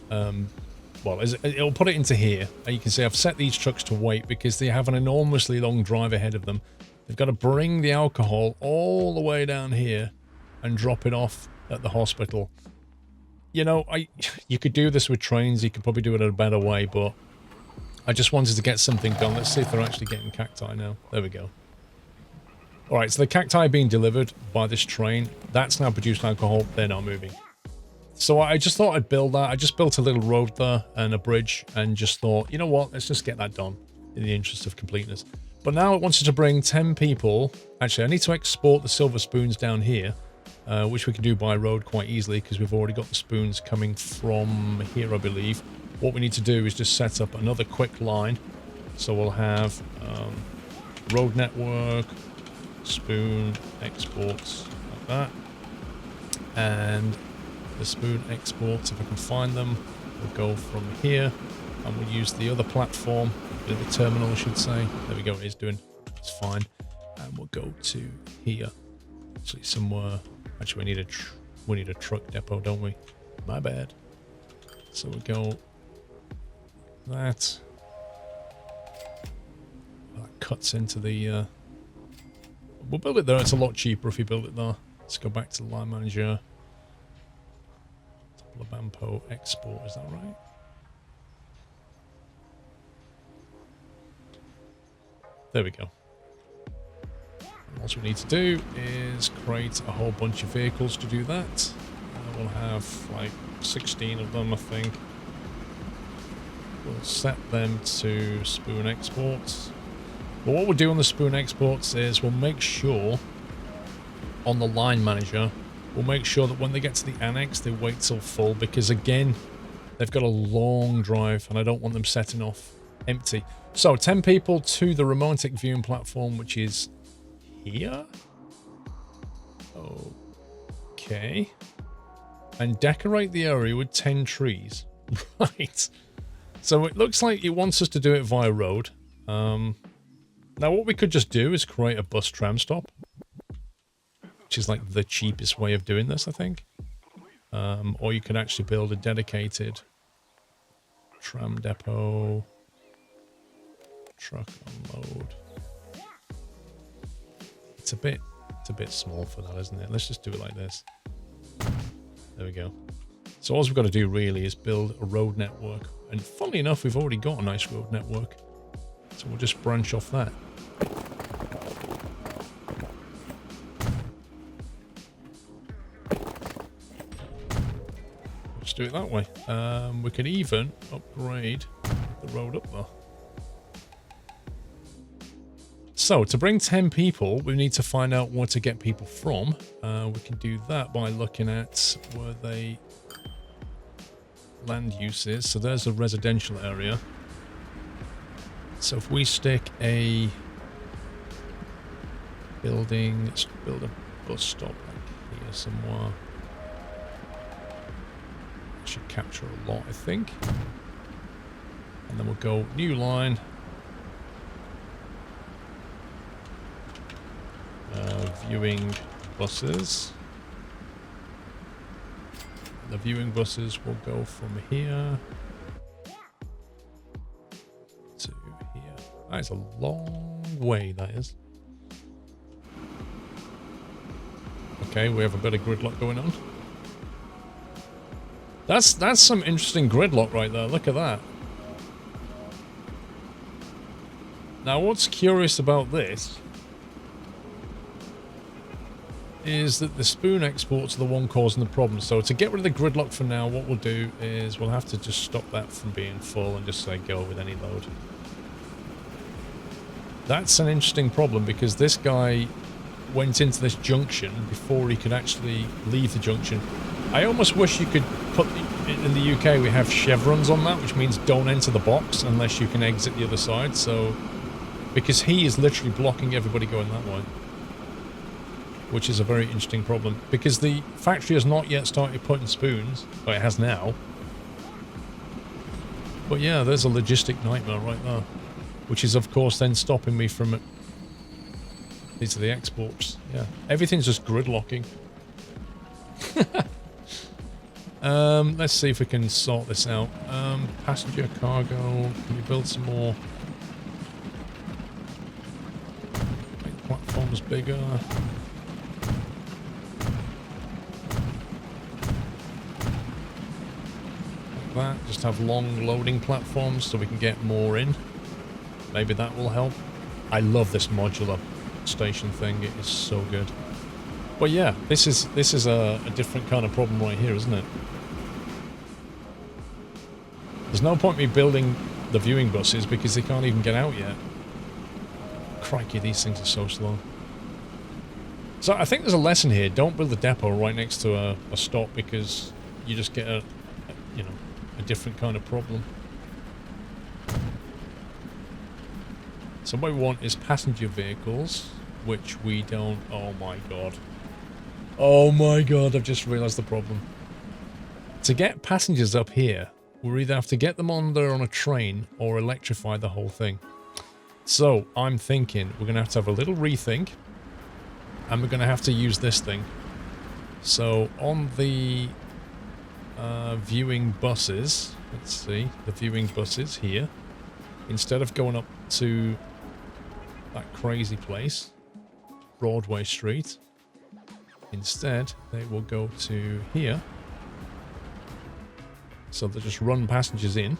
it'll put it into here. And you can see I've set these trucks to wait because they have an enormously long drive ahead of them. They've got to bring the alcohol all the way down here and drop it off at the hospital. You know, you could do this with trains. You could probably do it in a better way, but I just wanted to get something done. Let's see if they're actually getting cacti now. There we go. All right, so the cacti being delivered by this train, that's now produced alcohol. They're not moving. So I just thought I'd build that. I just built a little road there and a bridge and just thought, you know what, let's just get that done in the interest of completeness. But now it wants us to bring 10 people. Actually, I need to export the silver spoons down here, which we can do by road quite easily because we've already got the spoons coming from here, I believe. What we need to do is just set up another quick line. So we'll have road network, spoon exports like that. And the spoon exports, if I can find them, we'll go from here and we'll use the other platform, the terminal I should say. There we go, it is doing, it's fine. And we'll go to here. Actually somewhere, actually we need a truck depot, don't we? My bad. So we'll go that. That cuts into the, we'll build it there, it's a lot cheaper if we build it there. Let's go back to the line manager. Labampo export, is that right? There we go. And what we need to do is create a whole bunch of vehicles to do that. We'll have like 16 of them, I think. We'll set them to spoon exports. But what we'll do on the spoon exports is we'll make sure on the line manager, we'll make sure that when they get to the annex, they wait till full because, again, they've got a long drive and I don't want them setting off empty. So, 10 people to the romantic viewing platform, which is here. Okay. And decorate the area with 10 trees. Right. So, it looks like it wants us to do it via road. Now, what we could just do is create a bus tram stop, which is like the cheapest way of doing this, I think. Or you can actually build a dedicated tram depot, truck unload. It's a bit small for that, isn't it? Let's just do it like this. There we go. So all we've got to do really is build a road network. And funnily enough, we've already got a nice road network. So we'll just branch off that. Do it that way. We can even upgrade the road up there. So to bring 10 people, we need to find out where to get people from. We can do that by looking at where they land use is. So there's a residential area. So if we stick a building, let's build a bus stop like here somewhere. Should capture a lot, I think. And then we'll go new line. Viewing buses. The viewing buses will go from here to here. That is a long way, that is. Okay, we have a bit of gridlock going on. That's some interesting gridlock right there. Look at that. Now, what's curious about this is that the spoon exports are the one causing the problem. So to get rid of the gridlock for now, what we'll do is we'll have to just stop that from being full and just say go with any load. That's an interesting problem because this guy went into this junction before he could actually leave the junction. I almost wish you could put, in the UK we have chevrons on that, which means don't enter the box unless you can exit the other side. So, because he is literally blocking everybody going that way, which is a very interesting problem. Because the factory has not yet started putting spoons, but it has now. But yeah, there's a logistic nightmare right there, which is of course then stopping me from these are the exports. Yeah, everything's just gridlocking. Let's see if we can sort this out. Passenger cargo. Can we build some more? Make platforms bigger. Like that. Just have long loading platforms so we can get more in. Maybe that will help. I love this modular. station thing. It is so good. But yeah, this is a different kind of problem right here, isn't it? There's no point me building the viewing buses because they can't even get out yet. Crikey, these things are so slow. So I think there's a lesson here. Don't build a depot right next to a stop because you just get a different kind of problem. So what we want is passenger vehicles, which we don't... Oh my god. Oh my god, I've just realised the problem. To get passengers up here, we'll either have to get them on there on a train or electrify the whole thing. So I'm thinking we're going to have a little rethink, and we're going to have to use this thing. So on the viewing buses, let's see, the viewing buses here, instead of going up to that crazy place, Broadway Street, instead they will go to here. So they'll just run passengers in.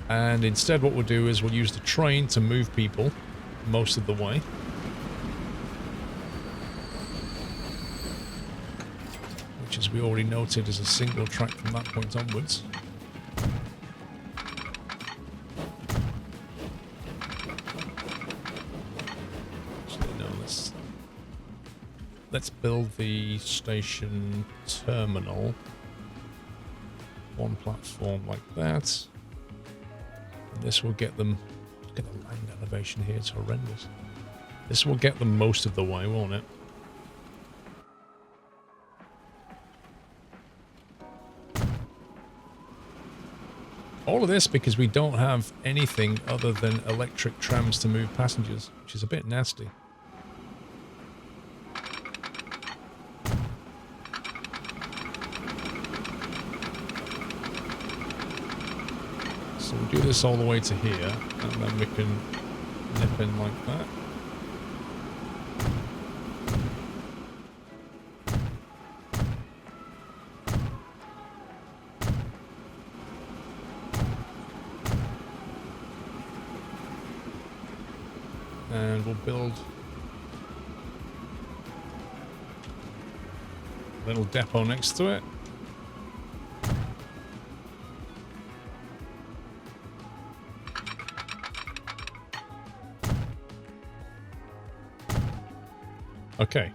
And instead what we'll do is we'll use the train to move people most of the way. Which, as we already noted, is a single track from that point onwards. Actually, no, let's build the station terminal. One platform like that. And this will get them... Look at the land elevation here, it's horrendous. This will get them most of the way, won't it? All of this because we don't have anything other than electric trams to move passengers, which is a bit nasty. So we'll do this all the way to here, and then we can nip in like that. And we'll build a little depot next to it. Okay.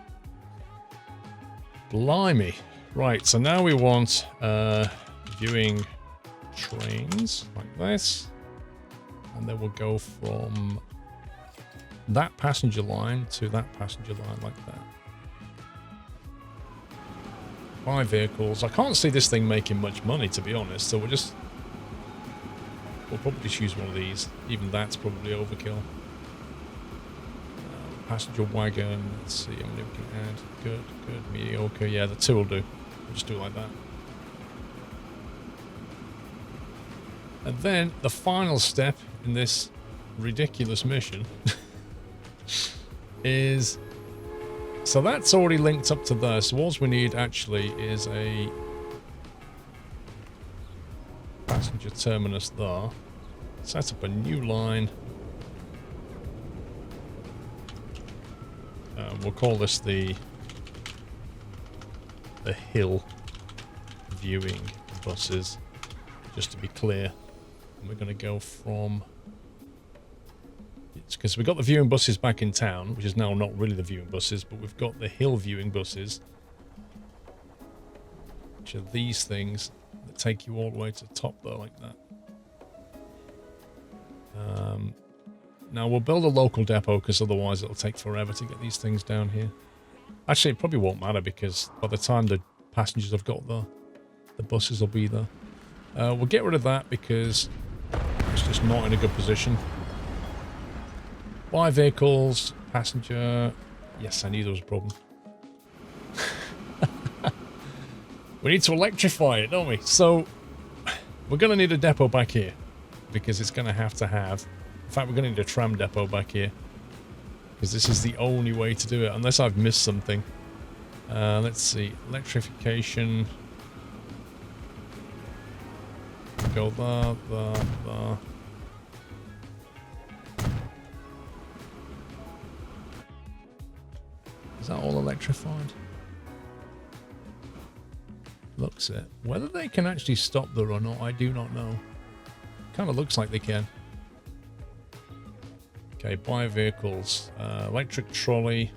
Blimey. Right, so now we want viewing trains like this. And then we'll go from that passenger line to that passenger line like that. 5 vehicles. I can't see this thing making much money, to be honest, so we'll probably just use one of these. Even that's probably overkill. Passenger wagon, let's see how many we can add. Good, mediocre. Yeah, the 2 will do. We'll just do it like that. And then the final step in this ridiculous mission is... So that's already linked up to there. So all we need actually is a passenger terminus there. Set up a new line. We'll call this the hill viewing buses, just to be clear. And we're going to go from... It's because we've got the viewing buses back in town, which is now not really the viewing buses, but we've got the hill viewing buses, which are these things that take you all the way to the top there, like that. Now we'll build a local depot because otherwise it'll take forever to get these things down here. Actually, it probably won't matter because by the time the passengers have got there, the buses will be there. We'll get rid of that because it's just not in a good position. 5 vehicles, passenger... Yes, I knew there was a problem. We need to electrify it, don't we? So, we're going to need a depot back here because it's going to have... In fact, we're going to need a tram depot back here because this is the only way to do it, unless I've missed something. Let's see. Electrification. Go there. Is that all electrified? Looks it. Whether they can actually stop the run or not, I do not know. Kind of looks like they can. Okay, buy vehicles. Electric trolley.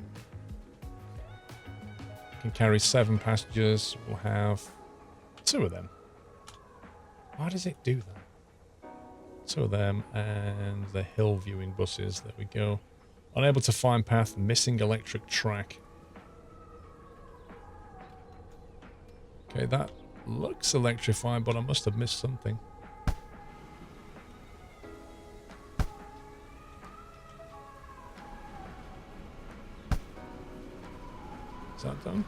Can carry 7 passengers. We'll have 2 of them. Why does it do that? 2 of them and the hill viewing buses. There we go. Unable to find path. Missing electric track. Okay, that looks electrified, but I must have missed something. Is that done?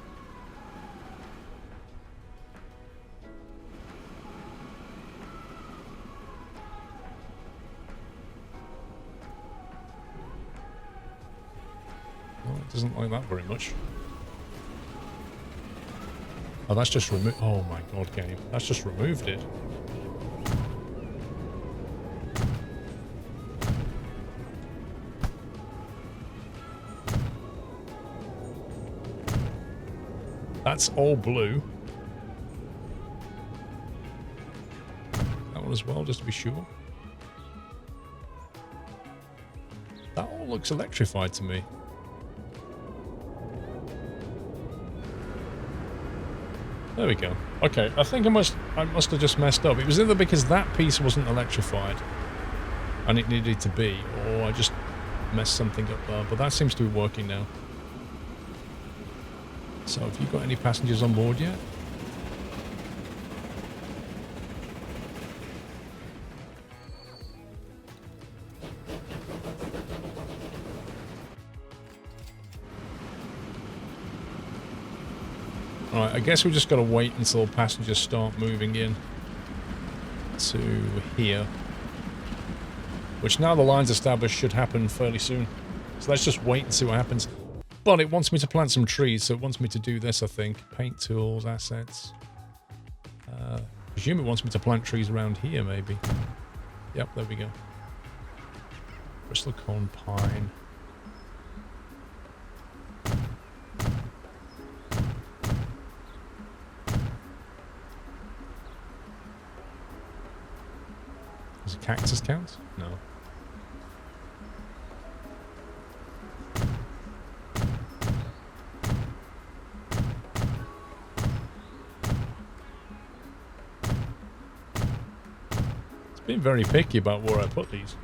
No, it doesn't like that very much. Oh, that's just removed. Oh my god, game. That's just removed it. That's all blue. That one as well, just to be sure. That all looks electrified to me. There we go. Okay, I think I must have just messed up. It was either because that piece wasn't electrified and it needed to be, or I just messed something up there. But that seems to be working now. So have you got any passengers on board yet? Alright, I guess we just got to wait until passengers start moving in to here. Which now the line's established should happen fairly soon. So let's just wait and see what happens. But it wants me to plant some trees, so it wants me to do this, I think. Paint tools, assets. I presume it wants me to plant trees around here, maybe. Yep, there we go. Bristlecone pine. Does a cactus count? No. Been very picky about where I put these.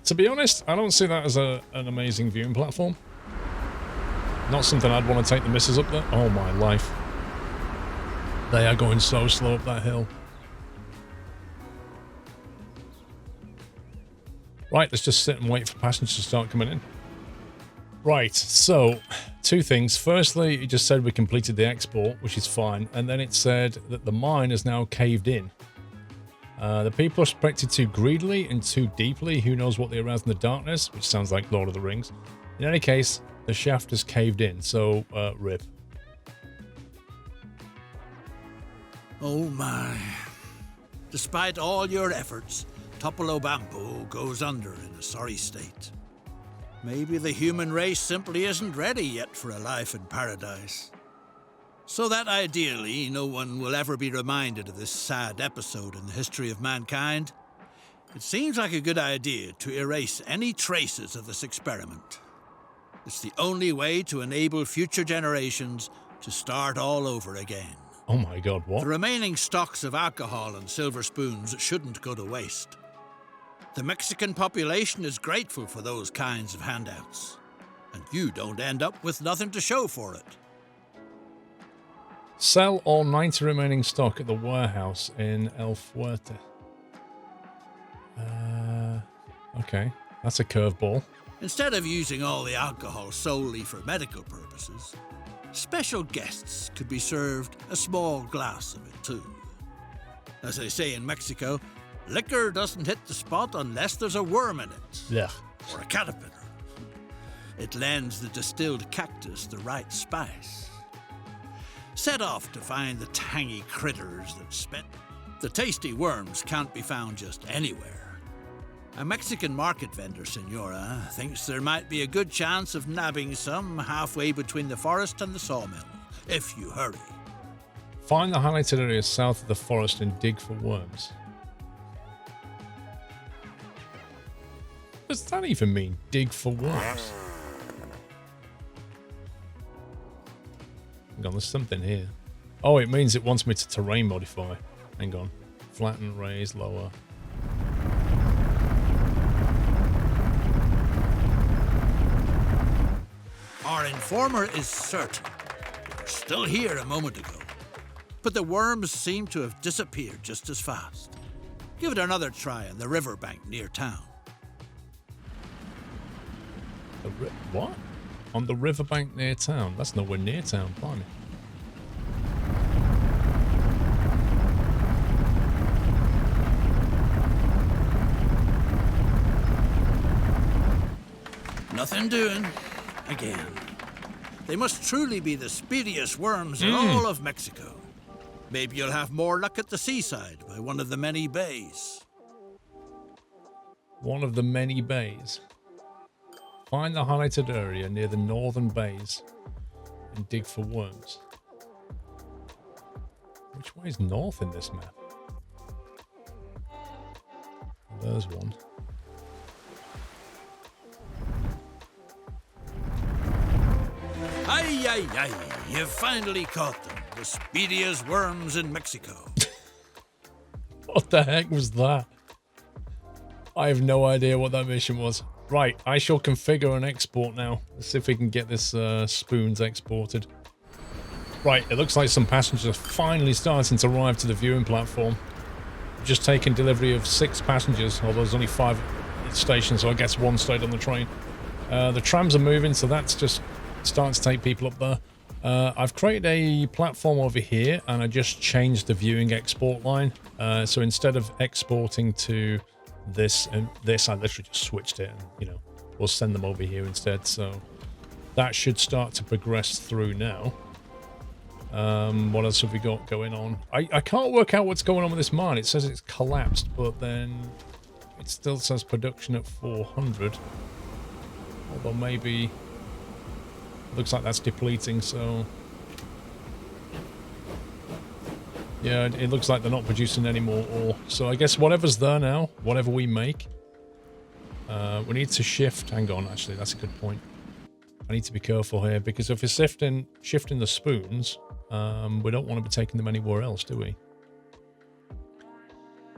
To be honest, I don't see that as an amazing viewing platform. Not something I'd want to take the missus up there. Oh my life. They are going so slow up that hill. Right, let's just sit and wait for passengers to start coming in. Right, so 2 things. Firstly, it just said we completed the export, which is fine. And then it said that the mine is now caved in. The people are suspected too greedily and too deeply. Who knows what they aroused in the darkness, which sounds like Lord of the Rings. In any case, the shaft is caved in, so rip. Oh my. Despite all your efforts, Tupelo Bamboo goes under in a sorry state. Maybe the human race simply isn't ready yet for a life in paradise. So that ideally no one will ever be reminded of this sad episode in the history of mankind, it seems like a good idea to erase any traces of this experiment. It's the only way to enable future generations to start all over again. Oh my god, what? The remaining stocks of alcohol and silver spoons shouldn't go to waste. The Mexican population is grateful for those kinds of handouts, and you don't end up with nothing to show for it. Sell all 90 remaining stock at the warehouse in El Fuerte. Okay, that's a curveball. Instead of using all the alcohol solely for medical purposes, special guests could be served a small glass of it too. As they say in Mexico, liquor doesn't hit the spot unless there's a worm in it. Yeah. Or a caterpillar. It lends the distilled cactus the right spice. Set off to find the tangy critters that spent... The tasty worms can't be found just anywhere. A Mexican market vendor, Senora, thinks there might be a good chance of nabbing some halfway between the forest and the sawmill, if you hurry. Find the highlighted area south of the forest and dig for worms. What does that even mean? Dig for worms? Hang on, there's something here. Oh, it means it wants me to terrain modify. Hang on. Flatten, raise, lower. Our informer is certain they were still here a moment ago, but the worms seem to have disappeared just as fast. Give it another try on the riverbank near town. What? On the riverbank near town? That's nowhere near town, blimey. Nothing doing. Again. They must truly be the speediest worms in all of Mexico. Maybe you'll have more luck at the seaside by one of the many bays. One of the many bays. Find the highlighted area near the northern bays and dig for worms. Which way is north in this map? There's one. Ay, ay, ay, you finally caught them. The speediest worms in Mexico. What the heck was that? I have no idea what that mission was. Right, I shall configure an export now. Let's see if we can get this spoons exported. Right, it looks like some passengers are finally starting to arrive to the viewing platform. I've just taken delivery of 6 passengers, although there's only 5 at the station, so I guess 1 stayed on the train. The trams are moving, so that's just starting to take people up there. I've created a platform over here, and I just changed the viewing export line. So instead of exporting to this and this, I literally just switched it, and you know, we'll send them over here instead. So that should start to progress through now. What else have we got going on? I can't work out what's going on with this mine. It says it's collapsed, but then it still says production at 400. Although maybe looks like that's depleting, so yeah, it looks like they're not producing any more ore. So I guess whatever's there now, whatever we make, we need to shift. Hang on, actually, that's a good point. I need to be careful here, because if we're shifting the spoons, we don't want to be taking them anywhere else, do we?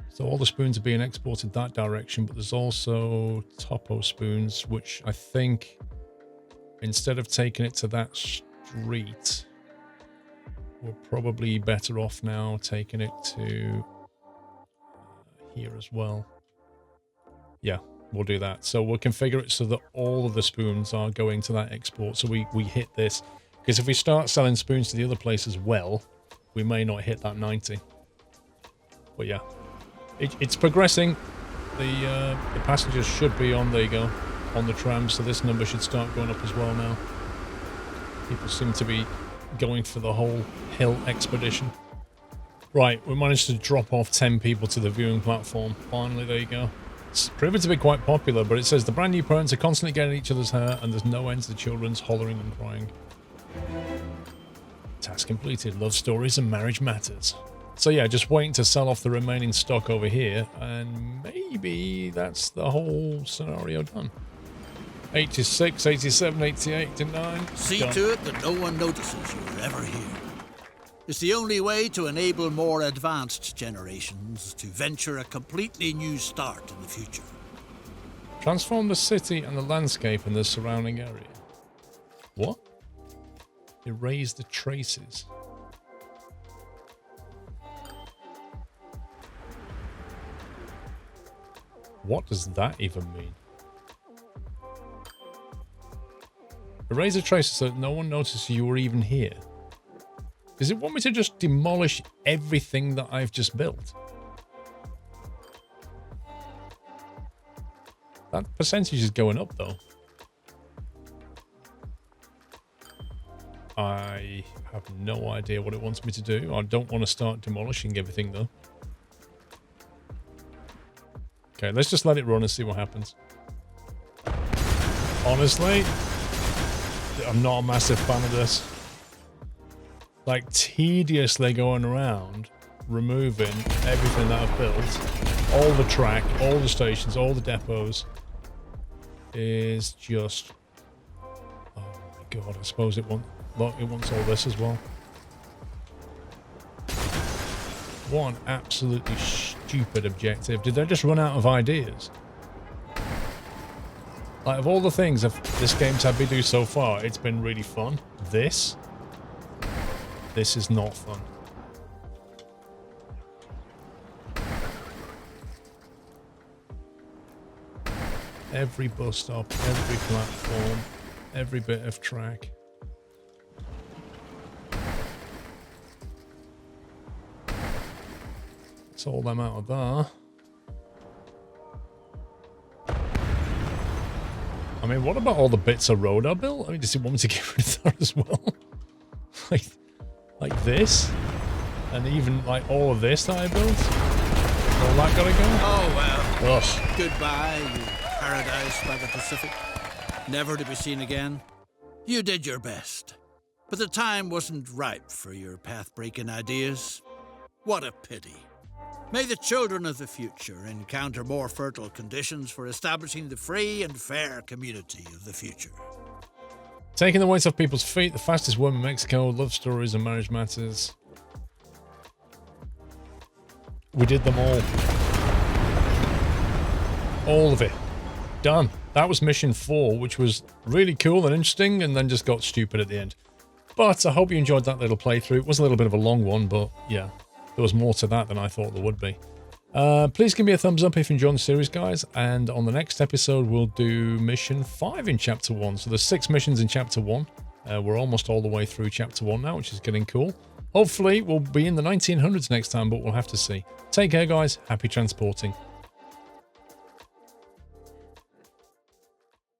So all the spoons are being exported that direction, but there's also topo spoons, which I think instead of taking it to that street, we're probably better off now taking it to here as well. Yeah, we'll do that. So we'll configure it so that all of the spoons are going to that export. So we hit this, because if we start selling spoons to the other place as well, we may not hit that 90. But yeah, it's progressing. The passengers should be on, there you go, on the tram, so this number should start going up as well now. People seem to be going for the whole hill expedition. Right, we managed to drop off 10 people to the viewing platform. Finally, there you go. It's proven to be quite popular, but it says the brand new parents are constantly getting each other's hair and there's no end to the children's hollering and crying. Task completed. Love stories and marriage matters. So yeah, just waiting to sell off the remaining stock over here, and maybe that's the whole scenario done. 86, 87, 88, 89. See done. to it that no one notices you were ever here. It's the only way to enable more advanced generations to venture a completely new start in the future. Transform the city and the landscape in the surrounding area. What? Erase the traces. What does that even mean? Erase the traces so that no one notices you were even here. Does it want me to just demolish everything that I've just built? That percentage is going up though. I have no idea what it wants me to do. I don't want to start demolishing everything though. Okay, let's just let it run and see what happens. Honestly, I'm not a massive fan of this. Like, tediously going around, removing everything that I've built, all the track, all the stations, all the depots, is just... Oh my god, I suppose it wants all this as well. What an absolutely stupid objective. Did they just run out of ideas? Like, of all the things this game's had me do so far, it's been really fun. This is not fun. Every bus stop, every platform, every bit of track. All them out of there. I mean, what about all the bits of road I built? I mean, does he want me to get rid of that as well? like this? And even like all of this that I built? All that gotta go? Oh, well. Ugh. Goodbye, you paradise by the Pacific. Never to be seen again. You did your best. But the time wasn't ripe for your path-breaking ideas. What a pity. May the children of the future encounter more fertile conditions for establishing the free and fair community of the future. Taking the weight off people's feet, the fastest worm in Mexico, love stories and marriage matters. We did them all. All of it. Done. That was mission 4, which was really cool and interesting, and then just got stupid at the end. But I hope you enjoyed that little playthrough. It was a little bit of a long one, but yeah. There was more to that than I thought there would be. Please give me a thumbs up if you enjoyed the series, guys. And on the next episode, we'll do mission 5 in Chapter 1. So there's 6 missions in Chapter 1. We're almost all the way through Chapter 1 now, which is getting cool. Hopefully, we'll be in the 1900s next time, but we'll have to see. Take care, guys. Happy transporting.